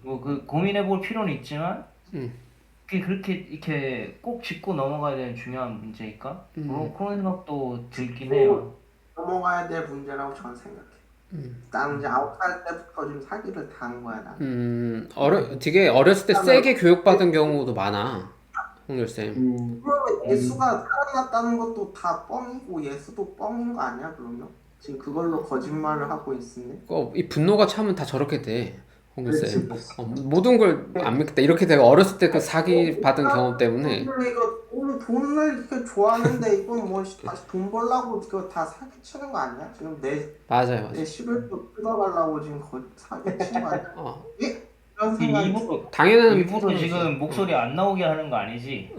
뭐 그 고민해 볼 필요는 있지만 그게 그렇게 이렇게 꼭 짚고 넘어가야 되는 중요한 문제일까? 그런 생각도 들긴 해요. 넘어가야 될 문제라고 저는 생각해요. 나는 이제 9살 때부터 좀 사기를 당한 거야, 나는. 되게 어렸을 때 세게 교육받은 경우도 많아, 홍열쌤. 그러면 예수가 살아났다는 것도 다 뻥이고 예수도 뻥인 거 아니야, 그러면? 지금 그걸로 거짓말을 하고 있으니? 이 분노가 차면 다 저렇게 돼, 홍열쌤. 모든 걸 안 믿겠다. 이렇게 내가 어렸을 때 그 사기 받은 경험 때문에. 돈을 이렇게 좋아하는데 이건 뭐 다시 돈 벌라고 이거 다 사기치는 거 아니야? 지금 맞아요. 내 11조 뜯어가려고 지금 거의 사기치는 거 아니야? 예? 이런 생각이 당연한 일부러 지금 목소리 안 나오게 하는 거 아니지?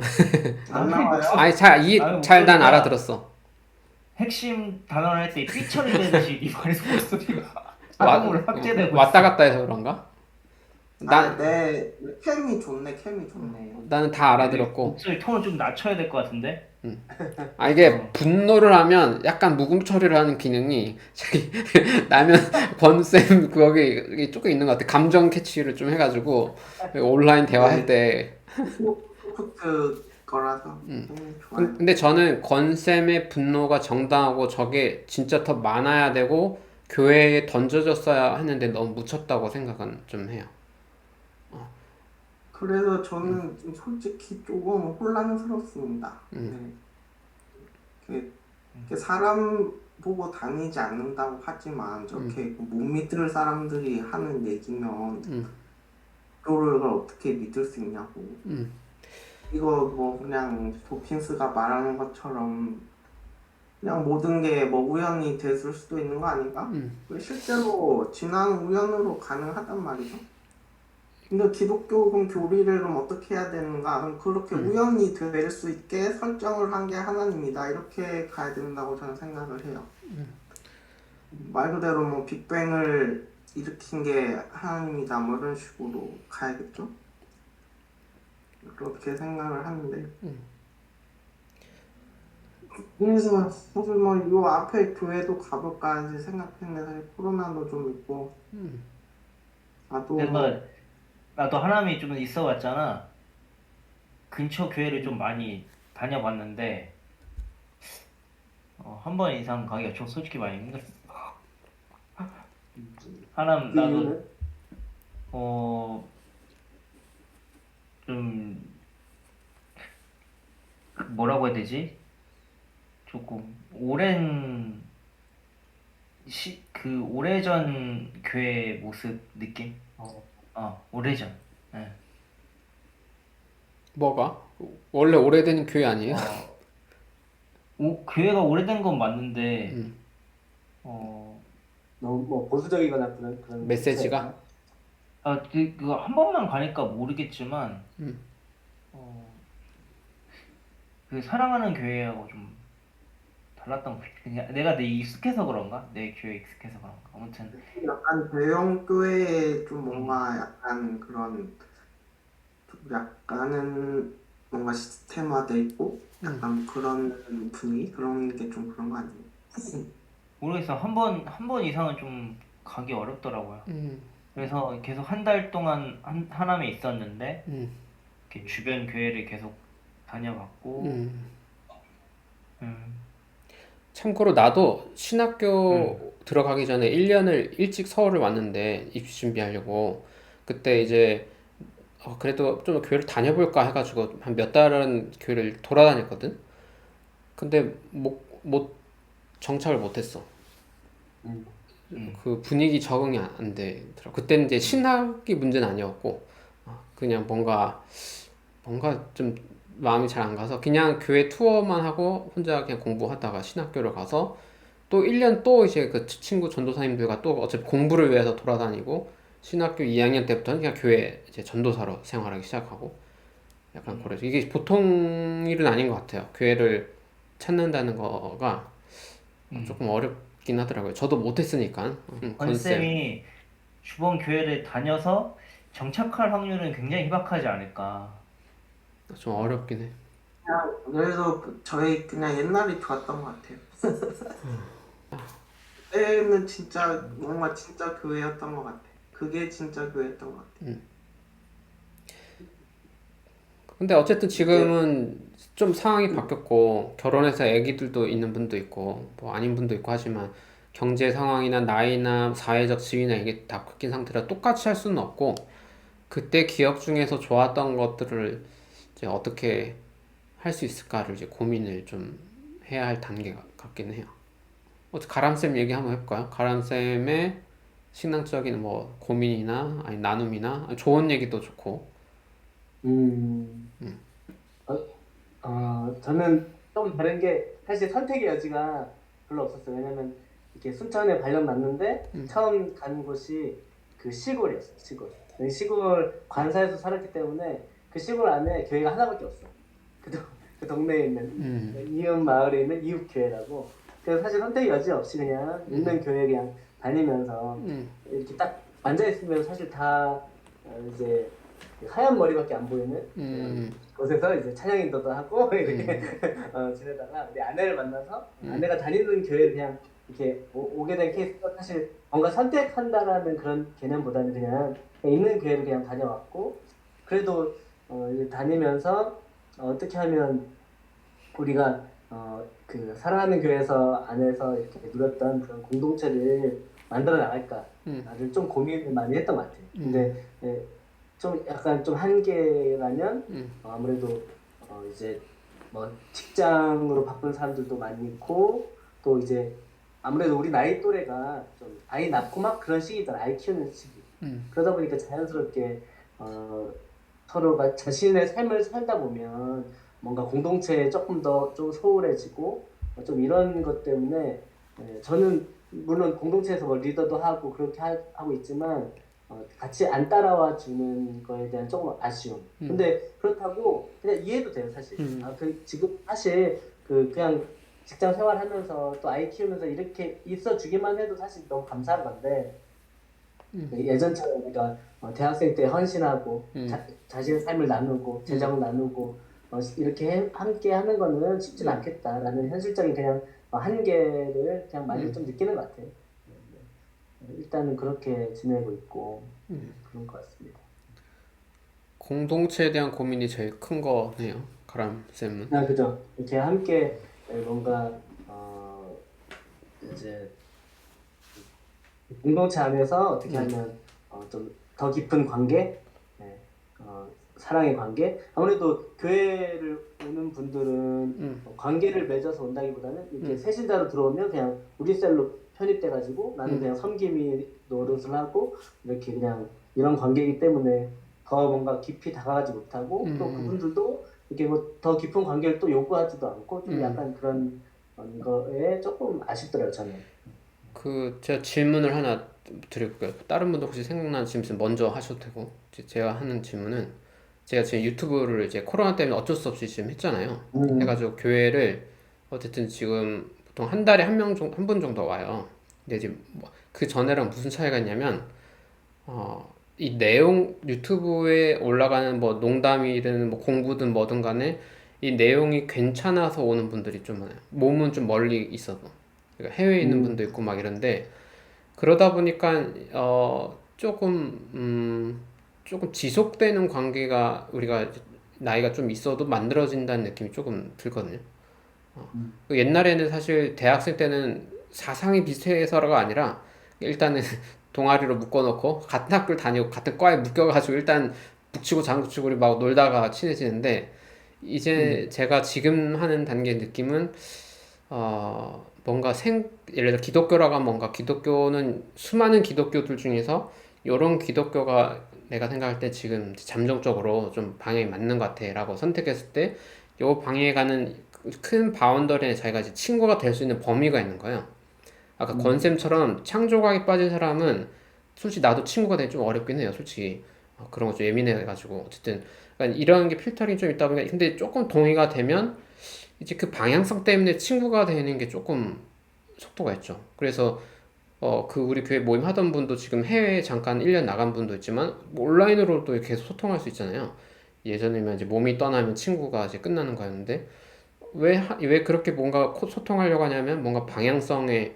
안 나와요? 아니 난 알아들었어. 핵심 단어를 할 때 삐처리 되듯이 이 말에서 목소리가 자동으로 확대되고 왔다 갔다 해서 그런가? 내 캠이 좋네. 나는 다 알아들었고. 목소리 톤을 좀 낮춰야 될 것 같은데? 이게 분노를 하면 약간 묵음 처리를 하는 기능이 나면 권쌤 거기 조금 있는 것 같아. 감정 캐치를 좀 해가지고 온라인 대화할 때. 소프트 거라서 좋아요. 근데 저는 권쌤의 분노가 정당하고 저게 진짜 더 많아야 되고 교회에 던져졌어야 했는데 너무 묻혔다고 생각은 좀 해요. 그래서 저는 좀 솔직히 조금 혼란스럽습니다. 네. 사람이 보고 다니지 않는다고 하지만 저렇게 못 믿을 사람들이 하는 얘기면 그거를 어떻게 믿을 수 있냐고. 이거 뭐 그냥 도킨스가 말하는 것처럼 그냥 모든 게 뭐 우연이 됐을 수도 있는 거 아닌가? 왜 실제로 진화는 우연으로 가능하단 말이죠. 근데 기독교 그럼 교리를 그럼 어떻게 해야 되는가? 그럼 그렇게 우연히 될 수 있게 설정을 한 게 하나님이다. 이렇게 가야 된다고 저는 생각을 해요. 말 그대로 뭐 빅뱅을 일으킨 게 하나님이다. 뭐 이런 식으로 가야겠죠? 그렇게 생각을 하는데. 그래서 사실 뭐 요 앞에 교회도 가볼까 이제 생각했는데 사실 코로나도 좀 있고 나도 나도 하남이 좀 있어 봤잖아. 근처 교회를 좀 많이 다녀봤는데 한 번 이상 가기가 좀 솔직히 많이 힘들어. 하남 그 나도 이유는? 좀 뭐라고 해야 되지? 조금 오래전 교회 모습 느낌? 오래전. 예. 뭐가? 원래 오래된 교회 아니에요? 교회가 오래된 건 맞는데 너무 뭐 보수적이거나 그런 메시지가? 그거 한 번만 가니까 모르겠지만 그 사랑하는 교회하고 좀 달랐던 것 같아. 그냥 내가 익숙해서 그런가? 내 교회에 익숙해서 그런가? 아무튼 약간 대형 교회에 좀 뭔가 약간 그런 좀 약간은 뭔가 시스템화돼 있고 약간 그런 분위기 그런 게 좀 그런 거 아니에요? 모르겠어. 한 번 이상은 좀 가기 어렵더라고요. 그래서 계속 한 달 동안 하남에 있었는데 이렇게 주변 교회를 계속 다녀봤고 참고로 나도 신학교 들어가기 전에 1년을 일찍 서울을 왔는데 입시 준비하려고 그때 이제 그래도 좀 교회를 다녀볼까 해가지고 한 몇 달은 교회를 돌아다녔거든. 근데 못 정착을 못했어. 그 분위기 적응이 안 되더라. 그때는 이제 신학이 문제는 아니었고 그냥 뭔가 좀 마음이 잘 안 가서 그냥 교회 투어만 하고 혼자 그냥 공부하다가 신학교를 가서 또 1년 또 이제 그 친구 전도사님들과 또 어차피 공부를 위해서 돌아다니고 신학교 2학년 때부터는 그냥 교회 이제 전도사로 생활하기 시작하고 약간 그래서 이게 보통 일은 아닌 것 같아요. 교회를 찾는다는 거가 조금 어렵긴 하더라고요. 저도 못했으니까. 건쌤. 권쌤이 주변 교회를 다녀서 정착할 확률은 굉장히 희박하지 않을까. 좀 어렵긴 해. 그래서 저희 그냥 옛날이 좋았던 것 같아요. 그때는 진짜 뭔가 진짜 교회였던 것 같아. 그게 진짜 교회였던 것 같아. 근데 어쨌든 지금은 좀 상황이 바뀌었고 결혼해서 아기들도 있는 분도 있고 뭐 아닌 분도 있고 하지만 경제 상황이나 나이나 사회적 지위나 이게 다 바뀐 상태라 똑같이 할 수는 없고 그때 기억 중에서 좋았던 것들을 이제 어떻게 할 수 있을까를 이제 고민을 좀 해야 할 단계 같긴 해요. 가람쌤 얘기 한번 해볼까요? 가람쌤의 신앙적인 뭐 고민이나 아니 나눔이나 좋은 얘기도 좋고. 저는 좀 다른 게 사실 선택의 여지가 별로 없었어요. 왜냐면 이렇게 순천에 발령 났는데 처음 간 곳이 그 시골이었어요. 시골 관사에서 살았기 때문에 그 시골 안에 교회가 하나밖에 없어. 그 동네에 있는 이웃 마을에 있는 이웃 교회라고. 그래서 사실 선택의 여지 없이 그냥 있는 교회 그냥 다니면서 이렇게 딱 앉아 있으면 사실 다 이제 하얀 머리밖에 안 보이는 곳에서 이제 찬양 인도도 하고 이렇게 지내다가 내 아내를 만나서 아내가 다니는 교회를 그냥 이렇게 오게 된 케이스가 사실 뭔가 선택한다라는 그런 개념보다는 그냥 있는 교회를 그냥 다녀왔고 그래도 이제 다니면서 어떻게 하면 우리가 그 사랑하는 교회에서 안에서 이렇게 누렸던 그런 공동체를 만들어 나갈까를 좀 고민을 많이 했던 것 같아요. 근데 좀 약간 좀 한계라면 아무래도 이제 뭐 직장으로 바쁜 사람들도 많이 있고 또 이제 아무래도 우리 나이 또래가 좀 아이 낳고 막 그런 시기잖아. 아이 키우는 시기. 그러다 보니까 자연스럽게 서로가 자신의 삶을 살다 보면 뭔가 공동체에 조금 더 좀 소홀해지고 좀 이런 것 때문에 저는 물론 공동체에서 뭐 리더도 하고 그렇게 하고 있지만 같이 안 따라와 주는 거에 대한 조금 아쉬움. 근데 그렇다고 그냥 이해도 돼요, 사실. 지금 사실 그냥 직장 생활하면서 또 아이 키우면서 이렇게 있어 주기만 해도 사실 너무 감사한 건데 예전처럼 우리가 대학생 때 헌신하고 자신의 삶을 나누고 재정 나누고 이렇게 함께 하는 거는 쉽진 않겠다라는 현실적인 그냥 한계를 그냥 많이 좀 느끼는 것 같아요. 일단은 그렇게 지내고 있고 그런 것 같습니다. 공동체에 대한 고민이 제일 큰 거네요. 가람 쌤은. 그죠. 이렇게 함께 뭔가 이제 공동체 안에서 어떻게 하면 좀 더 깊은 관계, 사랑의 관계. 아무래도 교회를 오는 분들은 관계를 맺어서 온다기보다는 이렇게 새신자로 들어오면 그냥 우리 셀로 편입돼가지고 나는 그냥 섬김이 노릇을 하고 이렇게 그냥 이런 관계이기 때문에 더 뭔가 깊이 다가가지 못하고 또 그분들도 이렇게 뭐 더 깊은 관계를 또 요구하지도 않고 좀 약간 그런 거에 조금 아쉽더라고요, 저는. 제가 질문을 하나 드릴게요. 다른 분도 혹시 생각나는 질문 먼저 하셔도 되고, 제가 하는 질문은, 제가 지금 유튜브를 이제 코로나 때문에 어쩔 수 없이 지금 했잖아요. 해가지고 교회를 어쨌든 지금 보통 한 달에 한 분 정도 와요. 근데 이제 그 전에랑 무슨 차이가 있냐면, 이 내용, 유튜브에 올라가는 뭐 농담이든 뭐 공부든 뭐든 간에 이 내용이 괜찮아서 오는 분들이 좀 많아요. 몸은 좀 멀리 있어도. 그러니까 해외에 있는 분도 있고 막 이런데, 그러다 보니까 조금 지속되는 관계가 우리가 나이가 좀 있어도 만들어진다는 느낌이 조금 들거든요. 옛날에는 사실 대학생 때는 사상이 비슷해서가 아니라 일단은 동아리로 묶어놓고 같은 학교를 다니고 같은 과에 묶여가지고 일단 북치고 장구치고 우리 막 놀다가 친해지는데, 이제 제가 지금 하는 단계 느낌은 뭔가 예를 들어 기독교라고 하면 뭔가 기독교는 수많은 기독교들 중에서 요런 기독교가 내가 생각할 때 지금 잠정적으로 좀 방향이 맞는 것 같아 라고 선택했을 때, 요 방향에 가는 큰 바운더리에 자기가 이제 친구가 될 수 있는 범위가 있는 거예요. 아까 권쌤처럼 창조과학에 빠진 사람은 솔직히 나도 친구가 되기 좀 어렵긴 해요, 솔직히. 그런 거 좀 예민해가지고. 어쨌든 그러니까 이런 게 필터링 좀 있다 보니까, 근데 조금 동의가 되면 이제 그 방향성 때문에 친구가 되는 게 조금 속도가 있죠. 그래서 우리 교회 모임 하던 분도 지금 해외에 잠깐 1년 나간 분도 있지만 뭐 온라인으로도 계속 소통할 수 있잖아요. 예전이면 이제 몸이 떠나면 친구가 이제 끝나는 거였는데, 왜 그렇게 뭔가 소통하려고 하냐면 뭔가 방향성에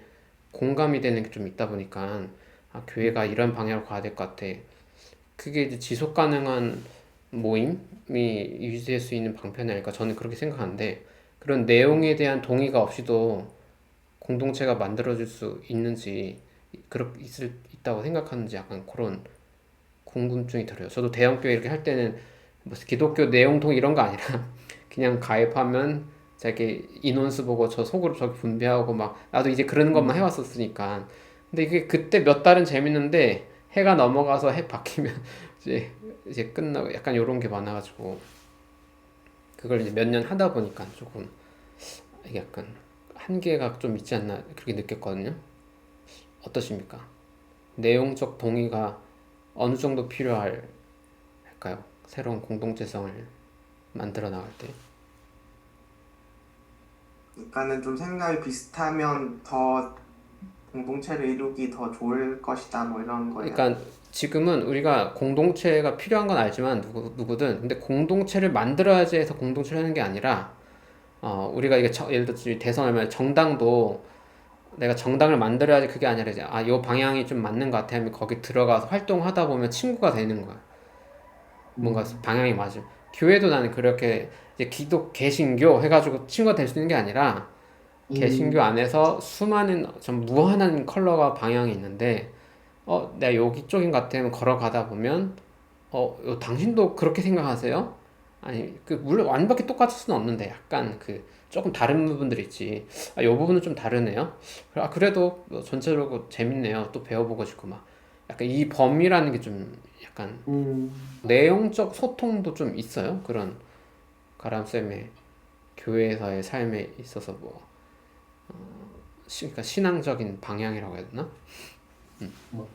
공감이 되는 게 좀 있다 보니까, 교회가 이런 방향으로 가야 될 것 같아. 그게 이제 지속 가능한 모임이 유지될 수 있는 방편이 아닐까 저는 그렇게 생각하는데, 그런 내용에 대한 동의가 없이도 공동체가 만들어질 수 있는지, 그렇게 있다고 생각하는지 약간 그런 궁금증이 들어요. 저도 대형교회 이렇게 할 때는 뭐 기독교 내용 동의 이런 거 아니라 그냥 가입하면 자기 인원수 보고 저 속으로 저기 분배하고 막, 나도 이제 그런 것만 해왔었으니까. 근데 이게 그때 몇 달은 재밌는데 해가 넘어가서 해 바뀌면 이제 끝나고 약간 요런 게 많아가지고, 그걸 이제 몇 년 하다 보니까 조금 이게 약간 한계가 좀 있지 않나 그렇게 느꼈거든요. 어떠십니까? 내용적 동의가 어느 정도 필요할까요? 새로운 공동체성을 만들어 나갈 때. 그러니까는 좀 생각이 비슷하면 더 공동체를 이루기 더 좋을 것이다 뭐 이런 거예요. 그러니까 지금은 우리가 공동체가 필요한 건 알지만 누구든, 근데 공동체를 만들어야지 해서 공동체를 하는 게 아니라, 우리가 이게 예를 들어 대선하면 정당도 내가 정당을 만들어야지 그게 아니라 이제 요 방향이 좀 맞는 것 같아 하면 거기 들어가서 활동하다 보면 친구가 되는 거야. 뭔가 방향이 맞음. 교회도 나는 그렇게 이제 개신교 해가지고 친구가 될 수 있는 게 아니라, 개신교 안에서 수많은 좀 무한한 컬러가 방향이 있는데, 내가 여기 쪽인 것 같으면 걸어가다 보면 당신도 그렇게 생각하세요? 아니 그 물론 완벽히 똑같을 수는 없는데 약간 그 조금 다른 부분들이 있지. 아, 이 부분은 좀 다르네요. 아, 그래도 뭐 전체적으로 재밌네요. 또 배워보고 싶고 막 약간 이 범위라는 게 좀 약간 음, 내용적 소통도 좀 있어요. 그런 가람쌤의 교회에서의 삶에 있어서 뭐 그러니까 신앙적인 방향이라고 해야 되나? 뭐.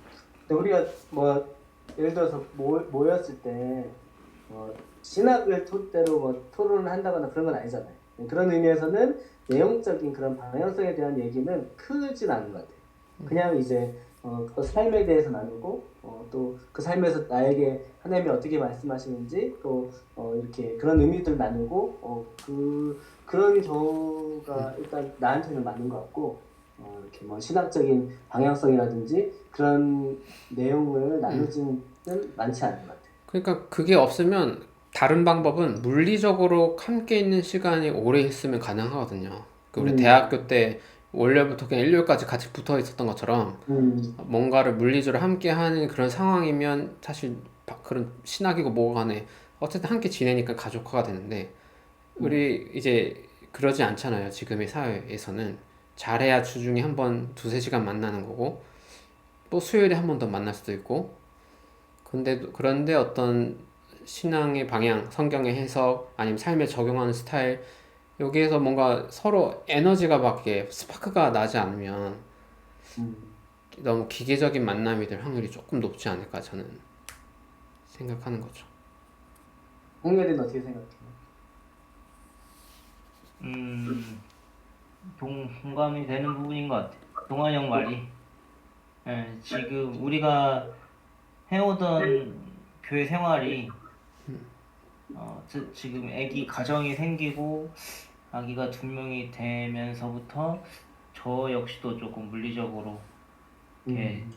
근데 우리가 뭐 예를 들어서 모였을 때 신학을 토대로 뭐 토론을 한다거나 그런 건 아니잖아요. 그런 의미에서는 내용적인 그런 방향성에 대한 얘기는 크진 않은 것 같아요. 그냥 이제 그 삶에 대해서 나누고 또 그 삶에서 나에게 하나님이 어떻게 말씀하시는지 또 이렇게 그런 의미들 나누고 그런 경우가 일단 나한테는 맞는 것 같고 이렇게 뭐 신학적인 방향성이라든지 그런 내용을 나누지는 많지 않은 것 같아요. 그러니까 그게 없으면 다른 방법은 물리적으로 함께 있는 시간이 오래 있으면 가능하거든요. 그 우리 음, 대학교 때 월요일부터 그냥 일요일까지 같이 붙어 있었던 것처럼 음, 뭔가를 물리적으로 함께 하는 그런 상황이면 사실 그런 신학이고 뭐가 간에 어쨌든 함께 지내니까 가족화가 되는데 음, 우리 이제 그러지 않잖아요. 지금의 사회에서는 잘해야 주중에 한 번 두세 시간 만나는 거고 또 수요일에 한 번 더 만날 수도 있고 그런데 어떤 신앙의 방향, 성경의 해석, 아니면 삶에 적용하는 스타일, 여기에서 뭔가 서로 에너지가 밖에 스파크가 나지 않으면 음. 너무 기계적인 만남이 될 확률이 조금 높지 않을까 저는 생각하는 거죠. 홍열이는 어떻게 생각해요? 음, 공감이 되는 부분인 것 같아. 동환 형 말이. 예, 지금 우리가 해오던 교회 생활이 지금 아기 가정이 생기고 아기가 두 명이 되면서부터 저 역시도 조금 물리적으로 이렇게 음,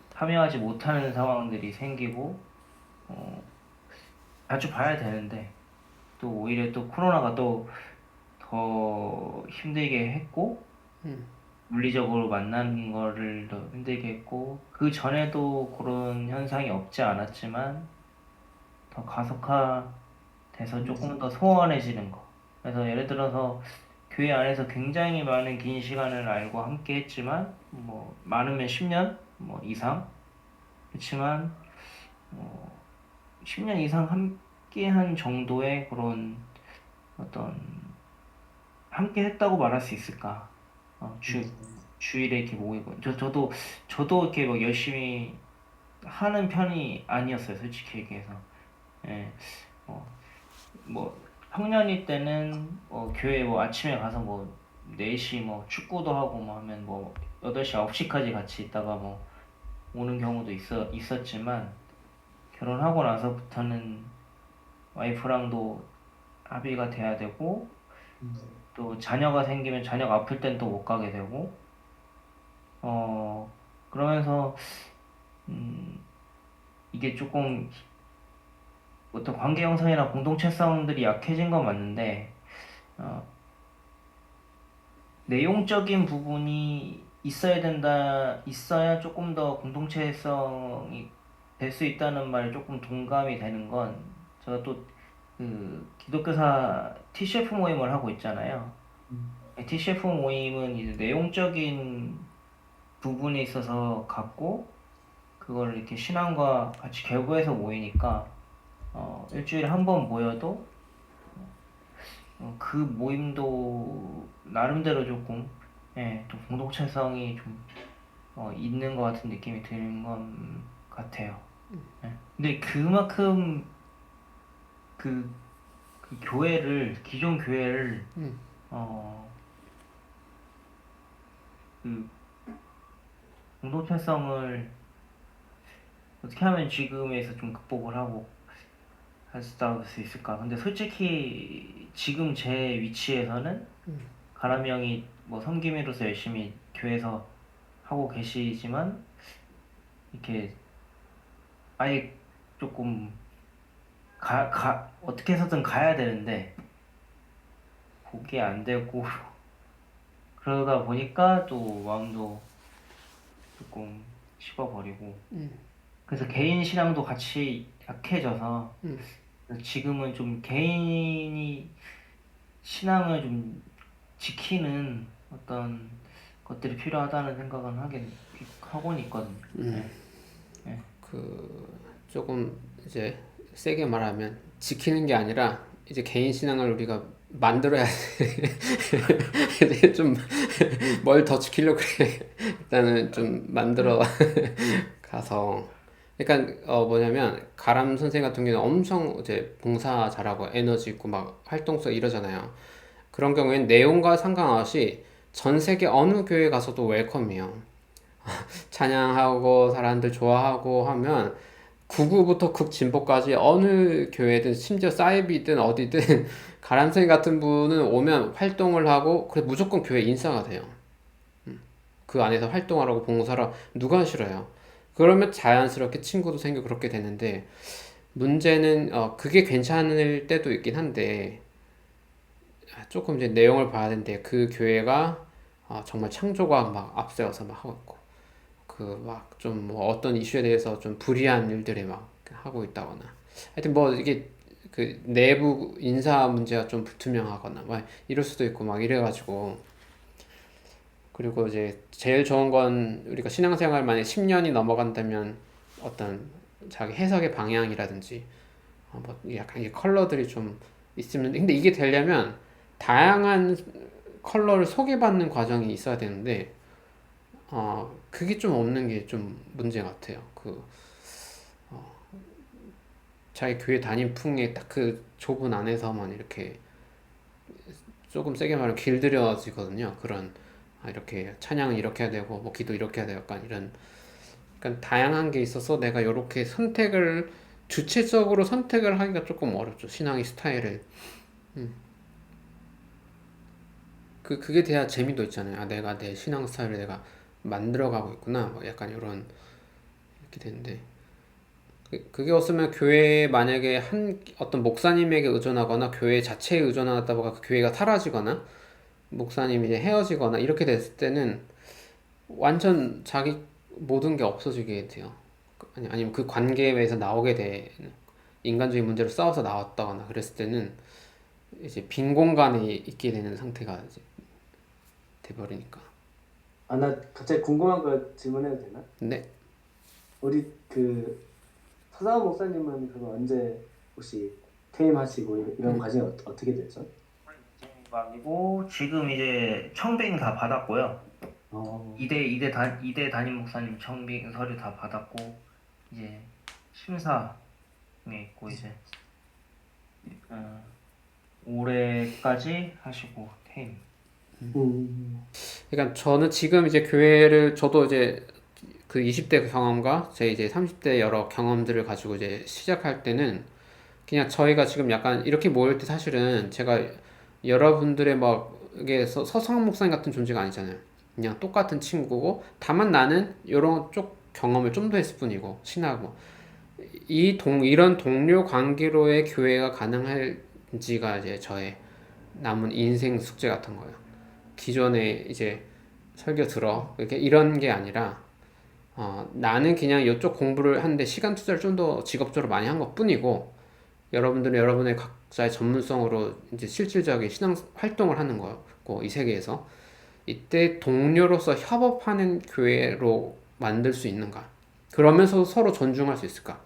참여하지 못하는 상황들이 생기고 어, 자주 봐야 되는데 또 오히려 또 코로나가 또 더 힘들게 했고 물리적으로 만나는 거를 더 힘들게 했고 그 전에도 그런 현상이 없지 않았지만 더 가속화돼서 조금 더 소원해지는 거. 그래서 예를 들어서 교회 안에서 굉장히 많은 긴 시간을 알고 함께 했지만 뭐 많으면 10년 뭐 이상 그렇지만 어, 10년 이상 함께 한 정도의 그런 어떤 함께 했다고 말할 수 있을까? 주일에 이렇게 모이고 저도 이렇게 막 열심히 하는 편이 아니었어요, 솔직히 얘기해서. 예, 어, 뭐 청년일 때는 교회 뭐 아침에 가서 뭐 4시 뭐 축구도 하고 뭐 하면 뭐 8시 9시까지 같이 있다가 뭐 오는 경우도 있었지만 결혼하고 나서부터는 와이프랑도 합의가 돼야 되고 또 자녀가 생기면 자녀가 아플 땐 또 못 가게 되고 그러면서 음, 이게 조금 어떤 관계 형성이나 공동체성들이 약해진 건 맞는데 어, 내용적인 부분이 있어야 조금 더 공동체성이 될 수 있다는 말에 조금 동감이 되는 건 제가 또 그 기독교사 TCF 모임을 하고 있잖아요. TCF 모임은 이제 내용적인 부분에 있어서 갖고 그걸 이렇게 신앙과 같이 결부해서 모이니까 일주일에 한 번 모여도 그 모임도 나름대로 조금 또 공동체성이 좀 있는 것 같은 느낌이 드는 것 같아요. 예. 근데 그만큼 그, 그 기존 교회를 어, 그 공동체성을 어떻게 하면 지금에서 좀 극복을 하고 할 수 있을까? 근데 솔직히 지금 제 위치에서는 가람이 형이 뭐 섬김이로서 열심히 교회에서 하고 계시지만 이렇게 아예 조금 어떻게 해서든 가야 되는데 그게 안 되고 그러다 보니까 또 마음도 조금 식어버리고 그래서 개인 신앙도 같이 약해져서 지금은 좀 개인이 신앙을 좀 지키는 어떤 것들이 필요하다는 생각은 하고는 있거든요. 네. 네. 그 조금 이제 세게 말하면 지키는 게 아니라 이제 개인 신앙을 우리가 만들어야 돼. 이제 좀 뭘 더 지키려고 그래. 일단은 좀 만들어 가서 그러니까 뭐냐면 가람 선생 같은 경우는 엄청 이제 봉사 잘하고 에너지 있고 막 활동성 이러잖아요. 그런 경우엔 내용과 상관없이 전 세계 어느 교회 가서도 웰컴이에요. 찬양하고 사람들 좋아하고 하면 극우부터 극진보까지 어느 교회든 심지어 사이비든 어디든 가람쌤 같은 분은 오면 활동을 하고 그래 무조건 교회 인싸가 돼요. 그 안에서 활동하라고 봉사를 누가 싫어요. 그러면 자연스럽게 친구도 생기고 그렇게 되는데 문제는 그게 괜찮을 때도 있긴 한데 조금 이제 내용을 봐야 되는데 그 교회가 정말 창조가 막 앞세워서 막 하고 있고 그 막 좀 뭐 어떤 이슈에 대해서 좀 불이한 일들에 막 하고 있다거나 하여튼 뭐 이게 그 내부 인사 문제가 좀 불투명하거나 막 이럴 수도 있고 막 이래가지고 그리고 이제 제일 좋은 건 우리가 신앙생활 만에 10년이 넘어간다면 어떤 자기 해석의 방향이라든지 뭐 약간 이게 컬러들이 좀 있으면 근데 이게 되려면 다양한 컬러를 소개받는 과정이 있어야 되는데 그게 좀 없는 게 좀 문제 같아요. 자기 교회 담임 풍에 딱 그 좁은 안에서만 이렇게 조금 세게 말하면 길들여지거든요. 그런 이렇게 찬양은 이렇게 해야 되고 뭐 기도 이렇게 해야 되고 약간 이런 약간 다양한 게 있어서 내가 이렇게 선택을 주체적으로 선택을 하기가 조금 어렵죠. 신앙의 스타일을 그게 돼야 재미도 있잖아요. 내가 내 신앙 스타일을 내가 만들어가고 있구나. 뭐 약간 이런 이렇게 되는데 그게 없으면 교회에 만약에 한 어떤 목사님에게 의존하거나 교회 자체에 의존하다 보니까 그 교회가 사라지거나 목사님이 이제 헤어지거나 이렇게 됐을 때는 완전 자기 모든 게 없어지게 돼요. 아니면 그 관계에서 나오게 돼 인간적인 문제로 싸워서 나왔다거나 그랬을 때는 이제 빈 공간에 있게 되는 상태가 이제 돼버리니까. 나 갑자기 궁금한 거 질문해도 되나? 네. 우리 그 서사원 목사님은 그거 언제 혹시 퇴임하시고 이런 과정이 어떻게 됐죠? 아니고 지금 이제 청빙 다 받았고요. 어, 이대 담임 목사님 청빙 서류 다 받았고 이제 심사에 있고 이제 올해까지 하시고 퇴임. 그러니까 저는 지금 이제 교회를 저도 이제 그 20대 경험과 제 이제 30대 여러 경험들을 가지고 이제 시작할 때는 그냥 저희가 지금 약간 이렇게 모일 때 사실은 제가 여러분들의 막 이게 서성 목사님 같은 존재가 아니잖아요. 그냥 똑같은 친구고 다만 나는 이런 쪽 경험을 좀 더 했을 뿐이고 신하고 이런 동료 관계로의 교회가 가능할지가 이제 저의 남은 인생 숙제 같은 거예요. 기존에 이제 설교 들어 이렇게 이런 게 아니라 나는 그냥 이쪽 공부를 하는데 시간 투자를 좀 더 직업적으로 많이 한 것뿐이고 여러분들은 여러분의 각자의 전문성으로 이제 실질적인 신앙 활동을 하는 거고 이 세계에서 이때 동료로서 협업하는 교회로 만들 수 있는가? 그러면서 서로 존중할 수 있을까?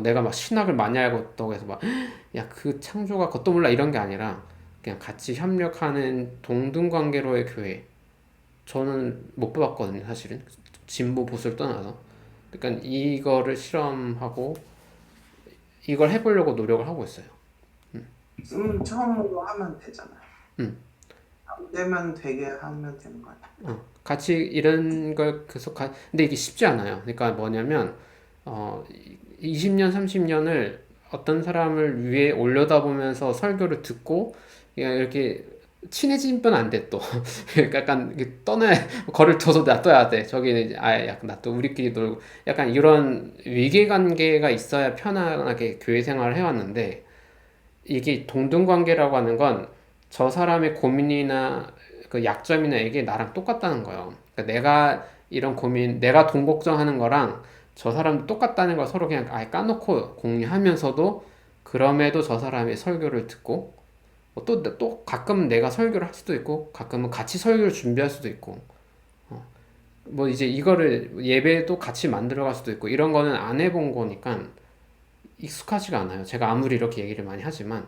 내가 막 신학을 많이 알고 있다고 해서 막 야 그 창조가 그것도 몰라 이런 게 아니라 그냥 같이 협력하는 동등 관계로의 교회 저는 못 봐봤거든요 사실은 진보 보수를 떠나서 그러니까 이거를 실험하고 이걸 해보려고 노력을 하고 있어요. 처음으로 하면 되잖아요. 음. 안 되면 되게 하면 되는 거 아니에요? 같이 이런 걸 계속 근데 이게 쉽지 않아요. 그러니까 뭐냐면 20년, 30년을 어떤 사람을 위해 올려다보면서 설교를 듣고 그냥 이렇게 친해지면 안 돼 또. 그러니까 약간 이렇게 거리를 둬서 놔둬야 돼. 저기는 이제 아예 약간 놔둬 우리끼리 놀고 약간 이런 위계관계가 있어야 편안하게 교회 생활을 해왔는데 이게 동등관계라고 하는 건 저 사람의 고민이나 그 약점이나 이게 나랑 똑같다는 거예요. 그러니까 내가 이런 고민, 내가 돈 걱정하는 거랑 저 사람도 똑같다는 걸 서로 그냥 아예 까놓고 공유하면서도 그럼에도 저 사람이 설교를 듣고 또 가끔 내가 설교를 할 수도 있고 가끔은 같이 설교를 준비할 수도 있고 뭐 이제 이거를 예배도 같이 만들어갈 수도 있고 이런 거는 안 해본 거니까 익숙하지가 않아요. 제가 아무리 이렇게 얘기를 많이 하지만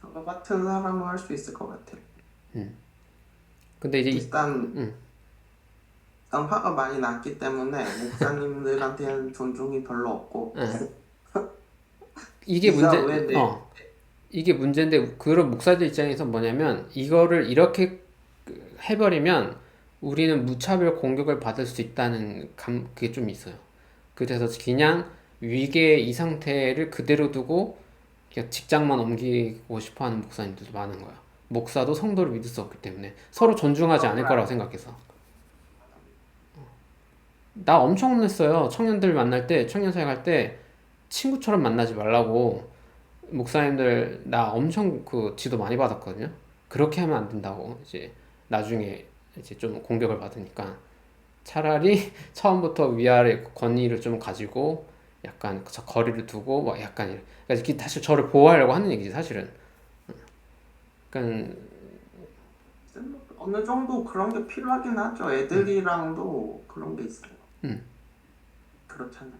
저 같은 사람은 할 수 있을 것 같아요. 근데 이제 일단 화가 많이 났기 때문에 목사님들한테는 존중이 별로 없고 이게 네가 왜 문제 내- 이게 문제인데 그런 목사들 입장에서 뭐냐면 이거를 이렇게 해버리면 우리는 무차별 공격을 받을 수 있다는 그게 좀 있어요. 그래서 그냥 위계 이 상태를 그대로 두고 그냥 직장만 옮기고 싶어하는 목사님들도 많은 거야. 목사도 성도를 믿을 수 없기 때문에 서로 존중하지 않을 거라고 생각해서. 나 엄청 혼냈어요. 청년들 만날 때, 청년 사역할 때 친구처럼 만나지 말라고 목사님들 나 엄청 그 지도 많이 받았거든요. 그렇게 하면 안 된다고 이제 나중에 이제 좀 공격을 받으니까 차라리 처음부터 위아래 권위를 좀 가지고 약간 거리를 두고 막 약간 그러니까 이게 사실 저를 보호하려고 하는 얘기지 사실은. 그러니까 어느 정도 그런 게 필요하긴 하죠. 애들이랑도 그런 게 있어요. 그렇잖아요.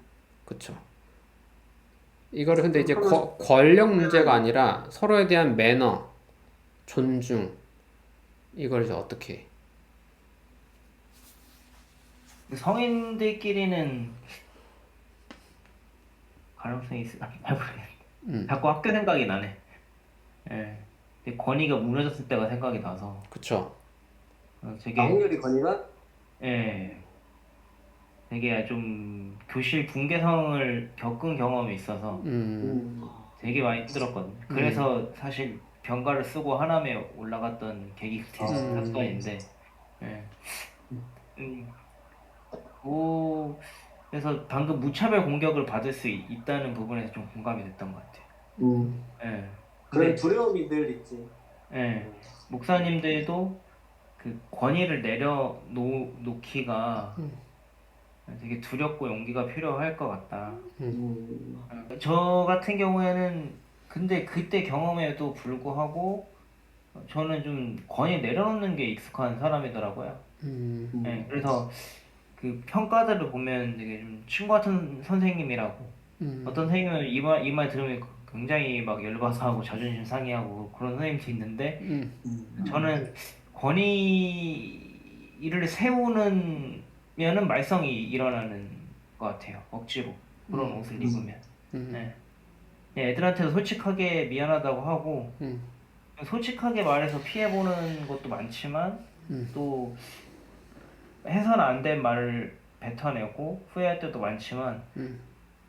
그쵸. 이거를 근데 이제 그러면 권력 문제가 아니라 서로에 대한 매너, 존중 이걸 이제 어떻게 해? 성인들끼리는 가능성이 있을 잘 모르겠네. 자꾸 학교 생각이 나네. 예. 근데 권위가 무너졌을 때가 생각이 나서 그쵸. 되게 확률이 거니가 예. 되게 좀 교실 붕괴성을 겪은 경험이 있어서 되게 많이 힘들었거든요. 그래서 사실 병가를 쓰고 하남에 올라갔던 계기가 사건인데, 예. 음, 그래서 방금 무차별 공격을 받을 수 있다는 부분에서 좀 공감이 됐던 것 같아요. 예. 그런 근데, 두려움이 늘 있지. 예. 목사님들도 그 권위를 내려놓기가 되게 두렵고 용기가 필요할 것 같다. 저 같은 경우에는 근데 그때 경험에도 불구하고 저는 좀 권위 내려놓는 게 익숙한 사람이더라고요. 네, 그래서 그 평가들을 보면 되게 좀 친구 같은 선생님이라고 어떤 선생님은 이 말 들으면 굉장히 막 열받아 하고 자존심 상해하고 그런 선생님도 있는데 저는 권위를 세우면은 말썽이 일어나는 것 같아요. 억지로 그런 옷을 입으면. 네. 네, 애들한테도 솔직하게 미안하다고 하고 솔직하게 말해서 피해보는 것도 많지만 또 해서는 안 된 말을 뱉어내고 후회할 때도 많지만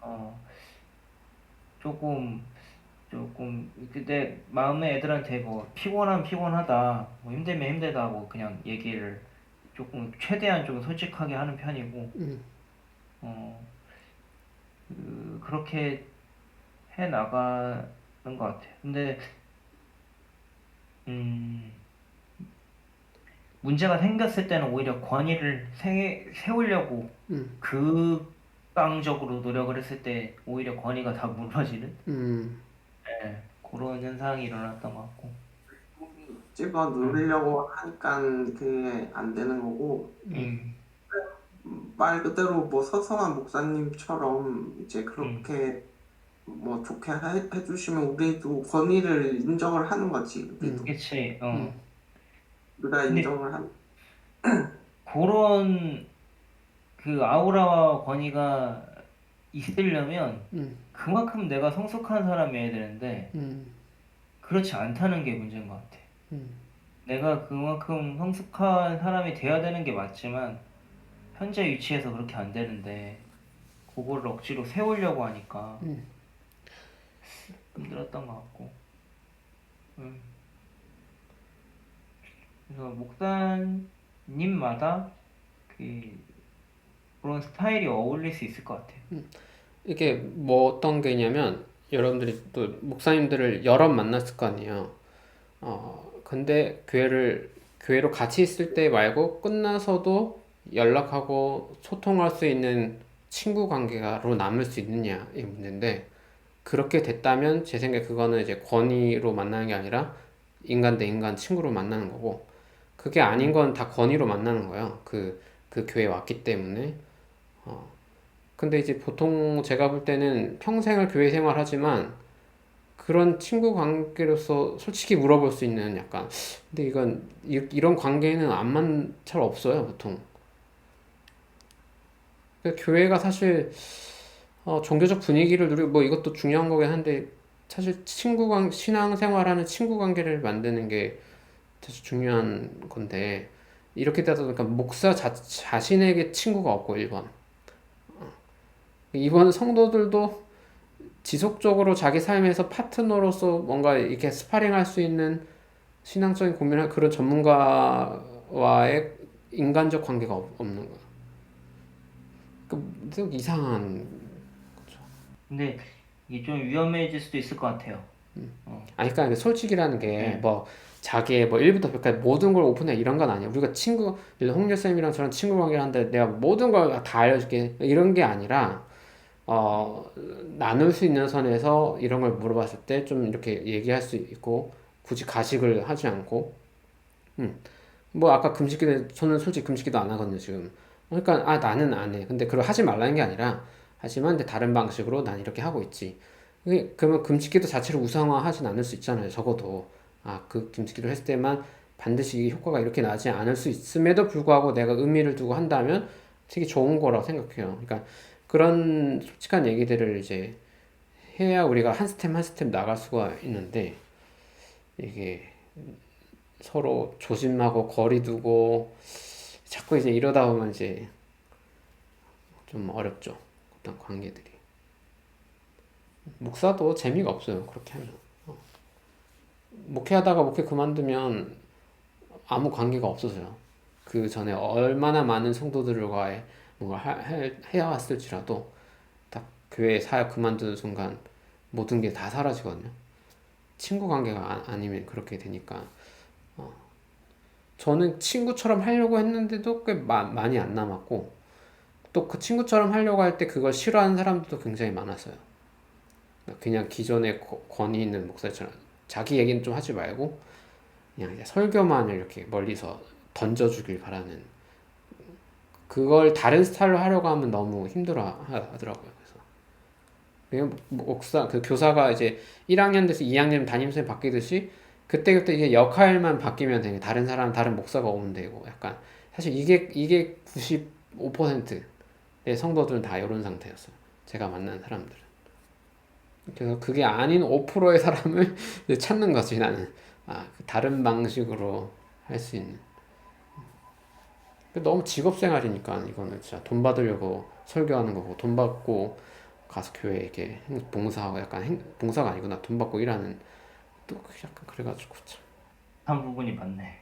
어, 조금 내 마음에 애들한테 뭐 피곤하다 뭐 힘들면 힘들다 뭐 그냥 얘기를 조금 최대한 좀 솔직하게 하는 편이고 어, 그렇게 해 나가는 것 같아요. 근데 음, 문제가 생겼을 때는 오히려 권위를 세우려고 극강적으로 노력을 했을 때 오히려 권위가 다 무너지는 예, 그런 현상이 일어났던 것 같고. 찍어 누리려고 하니까 그게 안 되는 거고 음, 말 그대로 뭐 서성한 목사님처럼 이제 음, 그렇게 뭐 좋게 해주시면 우리도 권위를 인정을 하는 거지. 우리도 그치. 우리가 근데 인정을 한. 그런 그 아우라와 권위가 있으려면 그만큼 내가 성숙한 사람이어야 되는데 그렇지 않다는 게 문제인 것 같아. 내가 그만큼 성숙한 사람이 돼야 되는 게 맞지만 현재 위치에서 그렇게 안 되는데 그거를 억지로 세우려고 하니까 힘들었던 것 같고. 음. 그래서 목사님마다 그 그런 스타일이 어울릴 수 있을 것 같아요. 이게 뭐 어떤 게 있냐면 여러분들이 또 목사님들을 여러 만났을 거 아니에요. 근데 교회로 같이 있을 때 말고 끝나서도 연락하고 소통할 수 있는 친구 관계로 남을 수 있느냐의 문제인데, 그렇게 됐다면 제 생각에 그거는 이제 권위로 만나는 게 아니라 인간 대 인간 친구로 만나는 거고, 그게 아닌 건 다 권위로 만나는 거예요. 그 교회에 왔기 때문에. 어. 근데 이제 보통 제가 볼 때는 평생을 교회 생활하지만 그런 친구 관계로서 솔직히 물어볼 수 있는 약간, 근데 이건 이런 관계는 잘 없어요, 보통. 그러니까 교회가 사실 종교적 분위기를 누리고 뭐 이것도 중요한 거긴 한데, 사실 신앙생활하는 친구 관계를 만드는 게 사실 중요한 건데, 이렇게 되다 보니까 목사 자신에게 친구가 없고 2번 성도들도 지속적으로 자기 삶에서 파트너로서 뭔가 이렇게 스파링할 수 있는 신앙적인 고민을 그런 전문가와의 인간적 관계가 없는 거야. 좀 이상한 거죠. 근데 이게 좀 위험해질 수도 있을 것 같아요. 아니, 그러니까 솔직이라는 게 네. 뭐 자기의 뭐 1부터 100까지 모든 걸 오픈해 이런 건 아니야. 우리가 홍렬 쌤이랑 저랑 친구 관계를 하는데 내가 모든 걸 다 알려줄게 이런 게 아니라, 나눌 수 있는 선에서 이런 걸 물어봤을 때 좀 이렇게 얘기할 수 있고, 굳이 가식을 하지 않고, 뭐 아까 금식기도, 저는 솔직히 금식기도 안 하거든요 지금. 그러니까 나는 안 해. 근데 그걸 하지 말라는 게 아니라, 하지만 근데 다른 방식으로 난 이렇게 하고 있지. 그러면 금식기도 자체를 우상화하진 않을 수 있잖아요. 적어도 그 금식기를 했을 때만 반드시 효과가 이렇게 나지 않을 수 있음에도 불구하고 내가 의미를 두고 한다면 되게 좋은 거라고 생각해요. 그러니까 그런 솔직한 얘기들을 이제 해야 우리가 한 스텝 한 스텝 나갈 수가 있는데, 이게 서로 조심하고 거리 두고 자꾸 이제 이러다 보면 이제 좀 어렵죠. 어떤 관계들이. 목사도 재미가 없어요. 그렇게 하면. 목회하다가 목회 그만두면 아무 관계가 없어져요. 그 전에 얼마나 많은 성도들과의 뭔가 해왔을지라도 딱 교회 사역 그만두는 순간 모든 게 다 사라지거든요. 친구 관계가 아니면 그렇게 되니까. 저는 친구처럼 하려고 했는데도 꽤 많이 안 남았고, 또 그 친구처럼 하려고 할 때 그걸 싫어하는 사람들도 굉장히 많았어요. 그냥 기존의 권위 있는 목사처럼 자기 얘기는 좀 하지 말고 그냥 이제 설교만 이렇게 멀리서 던져주길 바라는, 그걸 다른 스타일로 하려고 하면 너무 힘들어 하더라고요. 그래서 그 교사가 이제 1학년 돼서 2학년 담임선생님 바뀌듯이 그때그때 이게 역할만 바뀌면 되게 다른 사람, 다른 목사가 오면 되고, 약간 사실 이게 95%의 성도들은 다 이런 상태였어요. 제가 만난 사람들은. 그래서 그게 아닌 5%의 사람을 이제 찾는 거지, 나는. 그 다른 방식으로 할 수 있는. 너무 직업생활이니까 이거는 진짜 돈 받으려고 설교하는 거고, 돈 받고 가서 교회에 이렇게 봉사하고, 약간 봉사가 아니구나, 돈 받고 일하는, 또 약간 그래가지고 참. 한 부분이 맞네.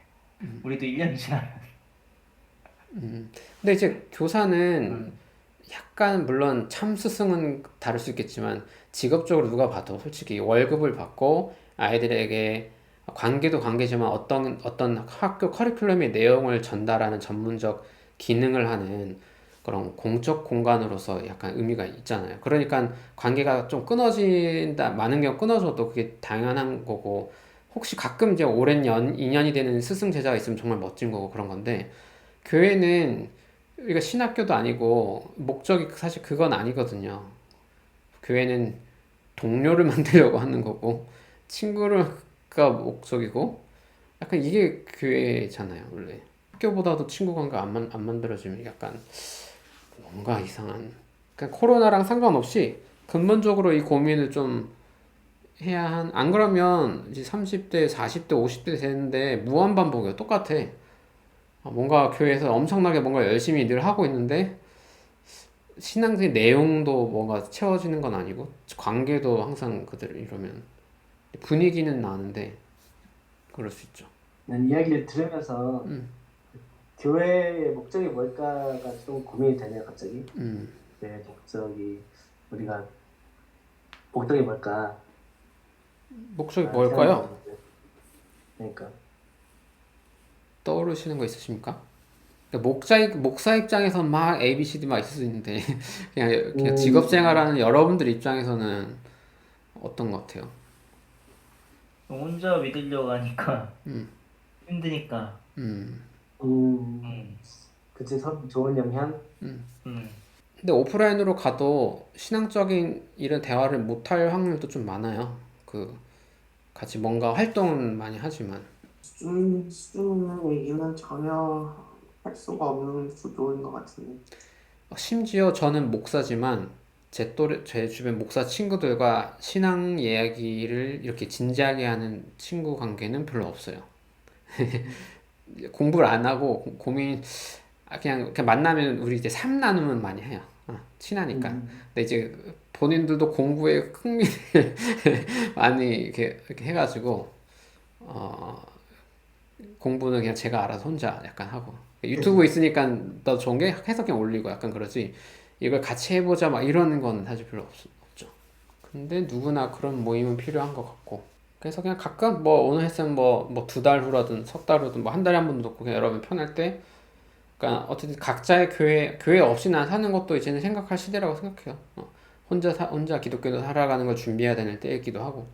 우리도 1년 지나면. 근데 이제 교사는 약간, 물론 참 스승은 다를 수 있겠지만 직업적으로 누가 봐도 솔직히 월급을 받고 아이들에게, 관계도 관계지만 어떤 학교 커리큘럼의 내용을 전달하는 전문적 기능을 하는 그런 공적 공간으로서 약간 의미가 있잖아요. 그러니까 관계가 좀 끊어진다, 많은 경우 끊어져도 그게 당연한 거고, 혹시 가끔 이제 오랜 인연이 되는 스승 제자가 있으면 정말 멋진 거고 그런 건데, 교회는 우리가 신학교도 아니고 목적이 사실 그건 아니거든요. 교회는 동료를 만들려고 하는 거고, 친구가 목적이고, 약간 이게 교회잖아요, 원래. 학교보다도 친구 관계 안 만들어지면 약간 뭔가 이상한. 그러니까 코로나랑 상관없이 근본적으로 이 고민을 좀 안 그러면 이제 30대, 40대, 50대 되는데 무한반복이에요. 똑같아. 뭔가 교회에서 엄청나게 뭔가 열심히 늘 하고 있는데 신앙적인 내용도 뭔가 채워지는 건 아니고, 관계도 항상 그대로 이러면 분위기는 나는데 그럴 수 있죠. 난 이야기를 들으면서 교회의 목적이 뭘까가 좀 고민이 되네요, 갑자기. 네, 우리가 목적이 뭘까? 목적이 뭘까요? 그러니까 떠오르시는 거 있으십니까? 그러니까 목사 입장에서 막 A, B, C, D 막 있을 수 있는데 그냥 직업 생활하는 여러분들 입장에서는 어떤 것 같아요? 혼자 믿으려고 하니까 힘드니까. 음, 음, 그치, 좋은 영향? 음, 근데 오프라인으로 가도 신앙적인 이런 대화를 못할 확률도 좀 많아요. 같이 뭔가 활동은 많이 하지만. 수준 얘기는 전혀 할 수가 없는 구조인 것 같은데. 심지어 저는 목사지만 제 주변 목사 친구들과 신앙 이야기를 이렇게 진지하게 하는 친구 관계는 별로 없어요. 공부를 안 하고 그냥 만나면 우리 이제 삶 나누면 많이 해요. 친하니까. 근데 이제 본인들도 공부에 흥미를 많이 이렇게 해가지고 어, 공부는 그냥 제가 알아서 혼자 약간 하고 유튜브 있으니까 더 좋은 게 해석해 올리고 약간 그러지 이걸 같이 해보자 막 이러는 건 사실 별로 없죠. 근데 누구나 그런 모임은 필요한 것 같고 그래서 그냥 가끔 뭐 오늘 했으면 뭐 2달 후라든 석 달 후든 뭐 한 달에 한 번도 놓고 그냥 여러분 편할 때 그러니까 어쨌든 각자의 교회 없이 난 사는 것도 이제는 생각할 시대라고 생각해요. 혼자 기독교도 살아가는 걸 준비해야 되는 때이기도 하고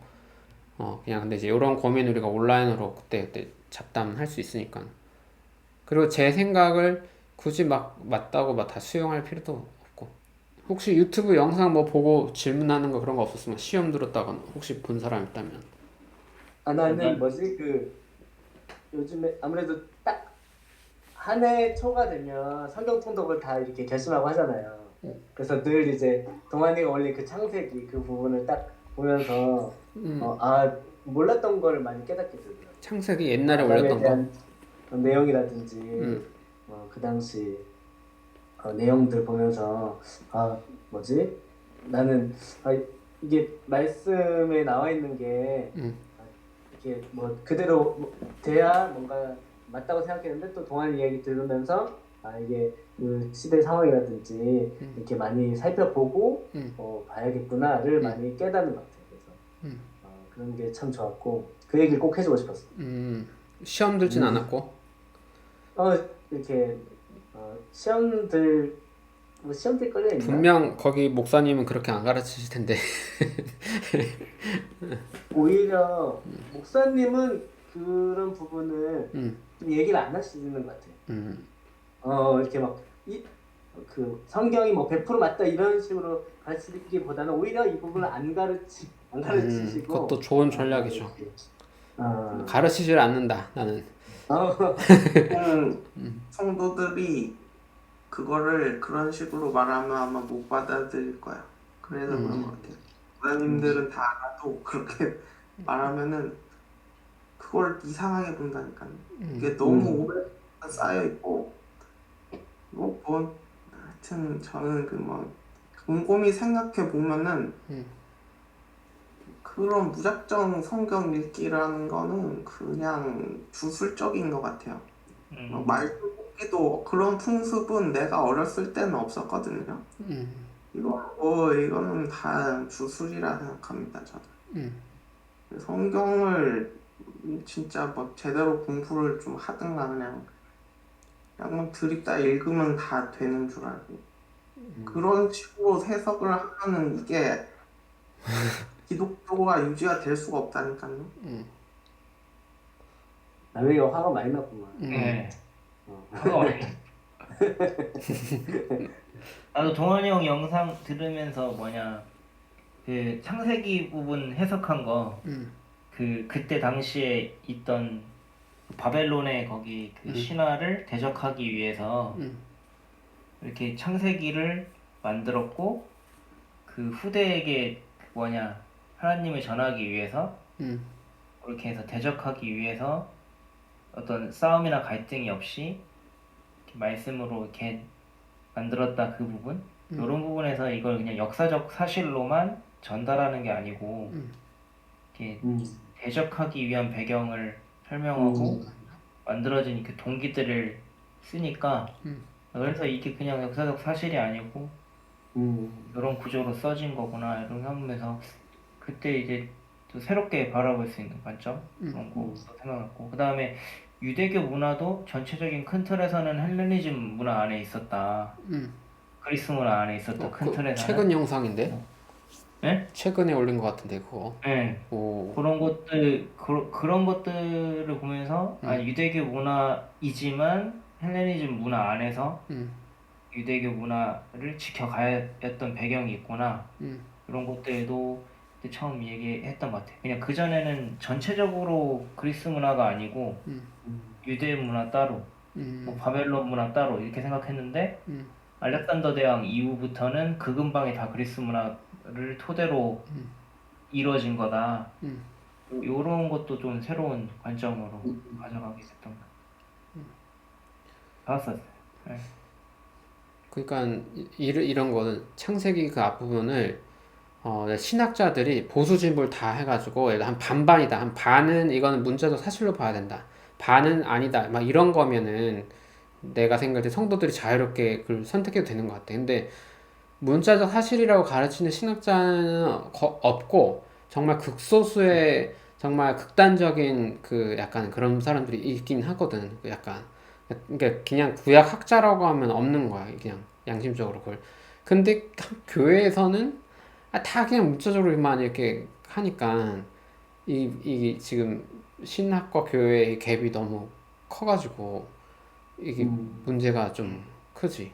그냥 근데 이제 이런 고민 우리가 온라인으로 그때 잡담할 수 있으니까. 그리고 제 생각을 굳이 막 맞다고 막 다 수용할 필요도 없고. 혹시 유튜브 영상 뭐 보고 질문하는 거 그런 거 없었으면 시험 들었다거나 혹시 본 사람 있다면. 나는 뭐지, 요즘에 아무래도 딱 한 해 초가 되면 성경 통독을 다 이렇게 결심하고 하잖아요. 그래서 늘 이제 동환이가 올린 그 창세기 그 부분을 딱 보면서 몰랐던 걸 많이 깨닫게 되더라고요. 창세기 옛날에 아담에 올렸던 거. 대한 내용이라든지 그 당시 내용들 보면서 뭐지? 나는 이게 말씀에 나와 있는 게 이렇게 뭐 그대로 돼야 뭔가 맞다고 생각했는데 또 동안 이야기 들으면서 이게 그 시대 상황이라든지 이렇게 많이 살펴보고 봐야겠구나를 많이 깨닫는 것 같아요. 그래서 그런 게 참 좋았고 그 얘기를 꼭 해주고 싶었어요. 시험 들진 않았고. 이렇게 시험들 뭐 시험들 걸려 있나? 분명 거기 목사님은 그렇게 안 가르치실 텐데. 오히려 목사님은 그런 부분을 좀 얘기를 안 하시는 것 같아요. 이렇게 그 성경이 뭐 100% 맞다 이런 식으로 가르치기보다는 오히려 이 부분을 안 가르치시고 그것도 좋은 전략이죠. 아, 가르치질 않는다 나는. 성도들이 그거를 그런 식으로 말하면 아마 못 받아들일 거야. 그래서 그런 것 같아요. 부모님들은 다 알아도 그렇게 말하면은 그걸 이상하게 본다니까요. 이게 너무 오래 쌓여 있고 하여튼 저는 곰곰이 생각해 보면은 그런 무작정 성경 읽기라는 거는 그냥 주술적인 것 같아요. 말씀 뽑기도 그런 풍습은 내가 어렸을 때는 없었거든요. 이거는 다 주술이라 생각합니다, 저는. 성경을 진짜 뭐 제대로 공부를 좀 하든가 그냥 드립다 읽으면 다 되는 줄 알고 그런 식으로 해석을 하면은 이게 기독교가 유지가 될 수가 없다니까요. 남에게 화가 많이 났구만. 네. 화가 많이. 나도 동환이 형 영상 들으면서 그 창세기 부분 해석한 거 그때 당시에 있던 바벨론의 거기 그 신화를 대적하기 위해서 이렇게 창세기를 만들었고 그 후대에게 하나님을 전하기 위해서 그렇게 해서 대적하기 위해서 어떤 싸움이나 갈등이 없이 이렇게 말씀으로 이렇게 만들었다 그 부분 이런 부분에서 이걸 그냥 역사적 사실로만 전달하는 게 아니고 이렇게 대적하기 위한 배경을 설명하고 만들어진 그 동기들을 쓰니까 그래서 이게 그냥 역사적 사실이 아니고 이런 구조로 써진 거구나 이런 생각하면서 그때 이제 또 새롭게 바라볼 수 있는 관점 그런 거 생각했고 그 다음에 유대교 문화도 전체적인 큰 틀에서는 헬레니즘 문화 안에 있었다. 음. 그리스 문화 안에 있었다. 큰 그 틀에서는. 최근 영상인데? 네? 최근에 올린 것 같은데 그거. 네. 오. 그런 것들을 보면서 유대교 문화이지만 헬레니즘 문화 안에서 음. 유대교 문화를 지켜가야 했던 배경이 있구나. 음. 그런 것들도 그때 처음 얘기했던 것 같아요. 그냥 그전에는 전체적으로 그리스 문화가 아니고 유대 문화 따로, 뭐 바벨론 문화 따로 이렇게 생각했는데 알렉산더 대왕 이후부터는 그 근방에 다 그리스 문화를 토대로 이루어진 거다. 요런 것도 좀 새로운 관점으로 가져가게 됐던 것 같았어요. 네. 그러니까 이런 거는 창세기 그 앞부분을 신학자들이 보수 진보를 다 해가지고 예를 들어 한 반반이다. 한 반은 이거는 문자적 사실로 봐야 된다. 반은 아니다. 막 이런 거면은 내가 생각할 때 성도들이 자유롭게 그걸 선택해도 되는 것 같아. 근데 문자적 사실이라고 가르치는 신학자는 없고 정말 극소수의 정말 극단적인 그 약간 그런 사람들이 있긴 하거든. 그 약간 그러니까 그냥 구약 학자라고 하면 없는 거야. 그냥 양심적으로 그걸. 근데 교회에서는 다 그냥 문자적으로만 이렇게 하니까 이 지금 신학과 교회의 갭이 너무 커가지고 이게 문제가 좀 크지.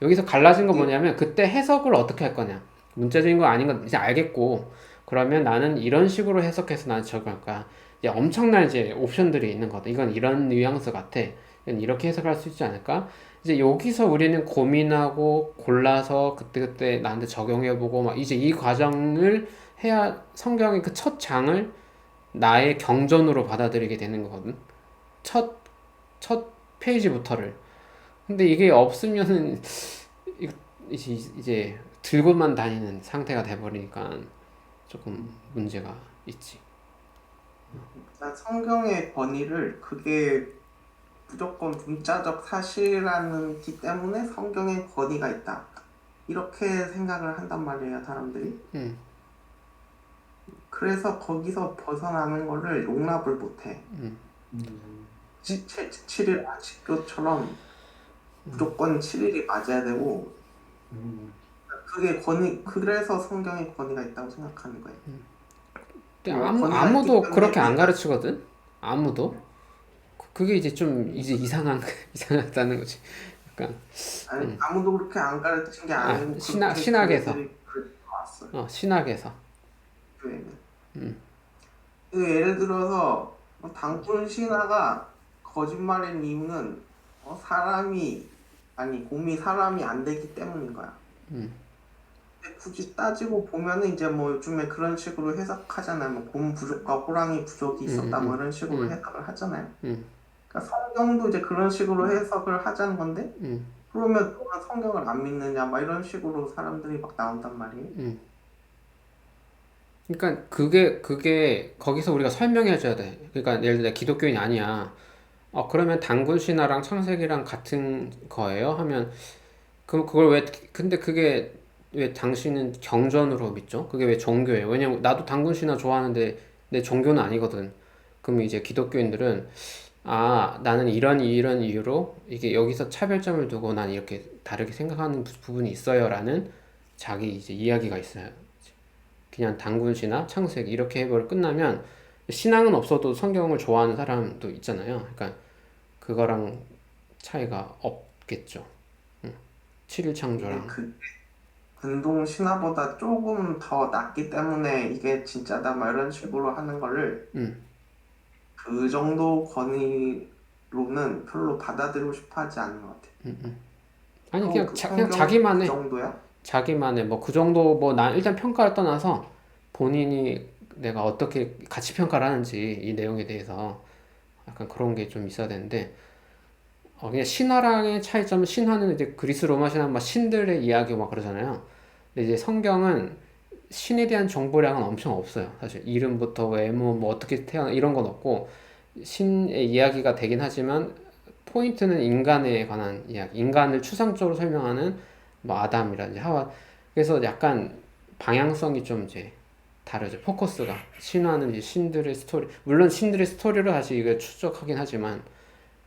여기서 갈라진 건 뭐냐면 그때 해석을 어떻게 할 거냐. 문자적인 거 아닌 건 이제 알겠고 그러면 나는 이런 식으로 해석해서 나는 적용할 거야. 이제 엄청난 이제 옵션들이 있는 거다. 이건 이런 뉘앙스 같아. 이건 이렇게 해석할 수 있지 않을까? 이제 여기서 우리는 고민하고 골라서 그때그때 나한테 적용해보고 막 이제 이 과정을 해야 성경의 그 첫 장을 나의 경전으로 받아들이게 되는 거거든. 첫, 첫 페이지부터를. 근데 이게 없으면은 이제 들고만 다니는 상태가 돼버리니까 조금 문제가 있지. 일단 성경의 권위를 그게 무조건 문자적 사실이라는 기 때문에 성경에 권위가 있다. 이렇게 생각을 한단 말이에요, 사람들이. 음. 그래서 거기서 벗어나는 거를 용납을 못해. 7일 안식교처럼 무조건 7일이 맞아야 되고, 그게 그래서 성경에 권위가 있다고 생각하는 거예요. 근데 권위가 아무도 있기 때문에 그렇게 안 내가 가르치거든. 아무도. 그게 이제 좀 이제 이상하다는 거지. 약간 아무도 그렇게 안 가르친 게 아니고 그렇게 신학에서 교회들이 그렇게 왔어요. 신학에서. 교회는. 그 예를 들어서 당군 신화가 거짓말인 이유는 곰이 사람이 안 되기 때문인 거야. 근데 굳이 따지고 보면은 이제 뭐 요즘에 그런 식으로 해석하잖아요. 뭐 곰 부족과 호랑이 부족이 있었다 뭐 이런 식으로 해석을 하잖아요. 그러니까 성경도 이제 그런 식으로 해석을 하자는 건데 그러면 너가 성경을 안 믿느냐 막 이런 식으로 사람들이 막 나온단 말이에요. 그러니까 그게 거기서 우리가 설명해 줘야 돼. 그러니까 예를 들어 기독교인이 아니야. 그러면 단군 신화랑 창세기랑 같은 거예요? 하면 그걸 왜 근데 그게 왜 당신은 경전으로 믿죠? 그게 왜 종교예요? 왜냐면 나도 단군 신화 좋아하는데 내 종교는 아니거든. 그럼 이제 기독교인들은 나는 이런 이유로 이게 여기서 차별점을 두고 난 이렇게 다르게 생각하는 부분이 있어요라는 자기 이제 이야기가 있어요. 그냥 단군 신화, 창세기 이렇게 해버려 끝나면 신앙은 없어도 성경을 좋아하는 사람도 있잖아요. 그러니까 그거랑 차이가 없겠죠. 7일 이게 창조랑. 근동 신화보다 조금 더 낫기 때문에 이게 진짜다 막 이런 식으로 하는 거를 그 정도 권위로는 별로 받아들이고 싶어 하지 않는 것 같아요. 아니 또 그냥 그 그냥 성경 그 자기만의 정도야? 뭐 그 정도 뭐 난 일단 평가를 떠나서 본인이 내가 어떻게 가치 평가를 하는지 이 내용에 대해서 약간 그런 게 좀 있어야 되는데 그냥 신화랑의 차이점은 신화는 이제 그리스 로마 신화 막 신들의 이야기 막 그러잖아요. 근데 이제 성경은 신에 대한 정보량은 엄청 없어요. 사실 이름부터 외모 뭐 어떻게 태어나 이런 건 없고 신의 이야기가 되긴 하지만 포인트는 인간에 관한 이야기, 인간을 추상적으로 설명하는 뭐 아담이라든지 하와 그래서 약간 방향성이 좀 이제 다르죠. 포커스가. 신화는 이제 신들의 스토리, 물론 신들의 스토리로 다시 이걸 추적하긴 하지만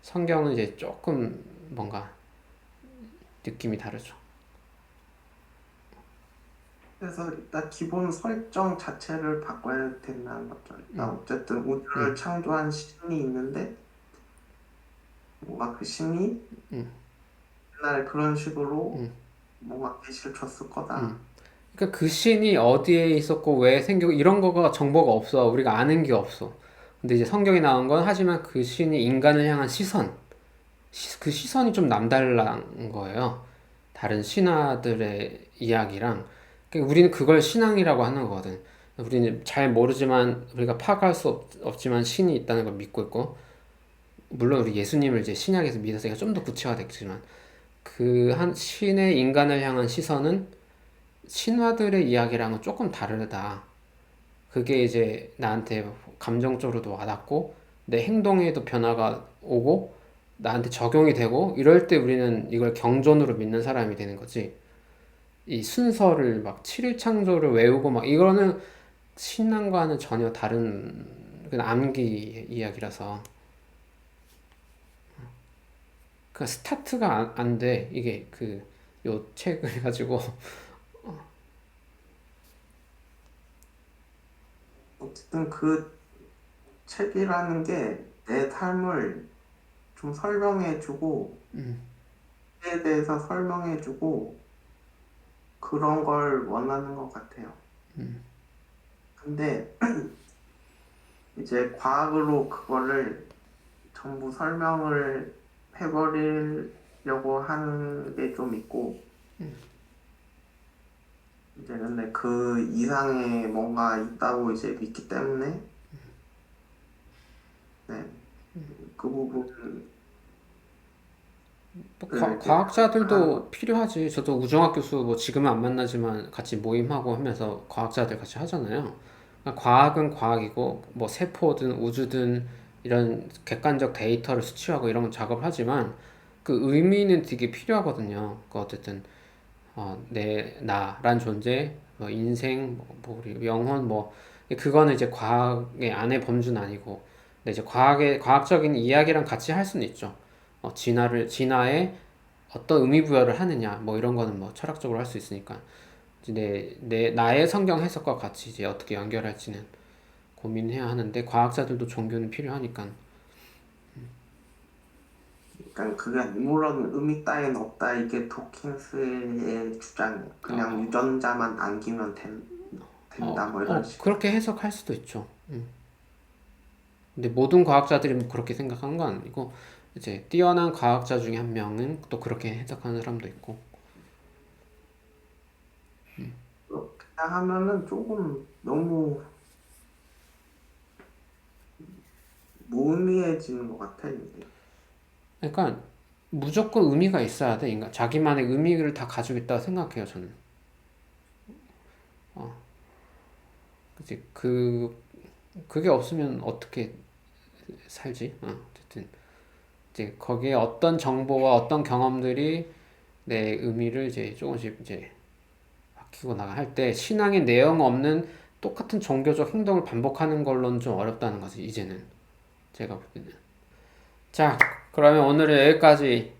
성경은 이제 조금 뭔가 느낌이 다르죠. 그래서 일단 기본 설정 자체를 바꿔야 된다는 거죠. 일단 어쨌든 우주를 창조한 신이 있는데 뭔가 그 신이 옛날에 그런 식으로 뭔가 계시를 줬을 거다. 그러니까 그 신이 어디에 있었고 왜 생기고 이런 거가 정보가 없어. 우리가 아는 게 없어. 근데 이제 성경에 나온 건 하지만 그 신이 인간을 향한 시선, 그 시선이 좀 남다른 거예요. 다른 신화들의 이야기랑. 그러니까 우리는 그걸 신앙이라고 하는 거거든. 우리는 잘 모르지만 우리가 파악할 수 없지만 신이 있다는 걸 믿고 있고, 물론 우리 예수님을 이제 신약에서 믿었으니까 좀 더 구체화됐지만 그 한 신의 인간을 향한 시선은 신화들의 이야기랑은 조금 다르다. 그게 이제 나한테 감정적으로도 와닿고 내 행동에도 변화가 오고 나한테 적용이 되고 이럴 때 우리는 이걸 경전으로 믿는 사람이 되는 거지. 이 순서를 막 7일 창조를 외우고 막 이거는 신앙과는 전혀 다른 그냥 암기 이야기라서 그 스타트가 안 돼. 이게 그 요 책을 가지고 어쨌든 그 책이라는 게 내 삶을 좀 설명해주고 에 대해서 설명해주고 그런 걸 원하는 것 같아요. 근데 이제 과학으로 그거를 전부 설명을 해버리려고 하는 게 좀 있고 이제 근데 그 이상의 뭔가 있다고 이제 믿기 때문에 네, 그 부분 또 이제 과학자들도 필요하지. 저도 우정학 교수 뭐 지금은 안 만나지만 같이 모임하고 하면서 과학자들 같이 하잖아요. 그러니까 과학은 과학이고 뭐 세포든 우주든 이런 객관적 데이터를 수치하고 이런 작업을 하지만 그 의미는 되게 필요하거든요. 그 어쨌든 나란 존재, 뭐 인생, 뭐 우리 영혼 뭐 그거는 이제 과학의 안의 범주는 아니고, 근데 이제 과학적인 이야기랑 같이 할 수는 있죠. 진화에 어떤 의미 부여를 하느냐, 뭐 이런 거는 뭐 철학적으로 할 수 있으니까 이제 나의 성경 해석과 같이 이제 어떻게 연결할지는 고민해야 하는데 과학자들도 종교는 필요하니까. 그러니까 그게 아무런 의미 따윈 없다 이게 도킨스의 주장이에요. 그냥 유전자만 남기면 된다 뭐 이런 식으로. 그렇게 해석할 수도 있죠. 근데 모든 과학자들이 뭐 그렇게 생각하는 건 아니고 이제 뛰어난 과학자 중에 한 명은 또 그렇게 해석하는 사람도 있고. 그렇게 하면은 조금 너무 무의미해지는 것 같아 이게. 그러니까 무조건 의미가 있어야 돼. 인간 자기만의 의미를 다 가지고 있다고 생각해요, 저는. 그치? 그게 없으면 어떻게 살지? 어쨌든 이제 거기에 어떤 정보와 어떤 경험들이 내 의미를 이제 조금씩 이제 바뀌고 나가 할 때 신앙의 내용 없는 똑같은 종교적 행동을 반복하는 걸로는 좀 어렵다는 거지, 이제는. 제가 보기에는. 자, 그러면 오늘은 여기까지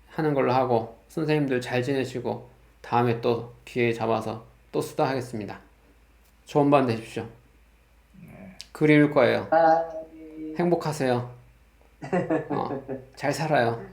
하는 걸로 하고 선생님들 잘 지내시고 다음에 또 기회 잡아서 또 수다하겠습니다. 좋은 밤 되십시오. 그리울 거예요. 아, 행복하세요. 잘 살아요.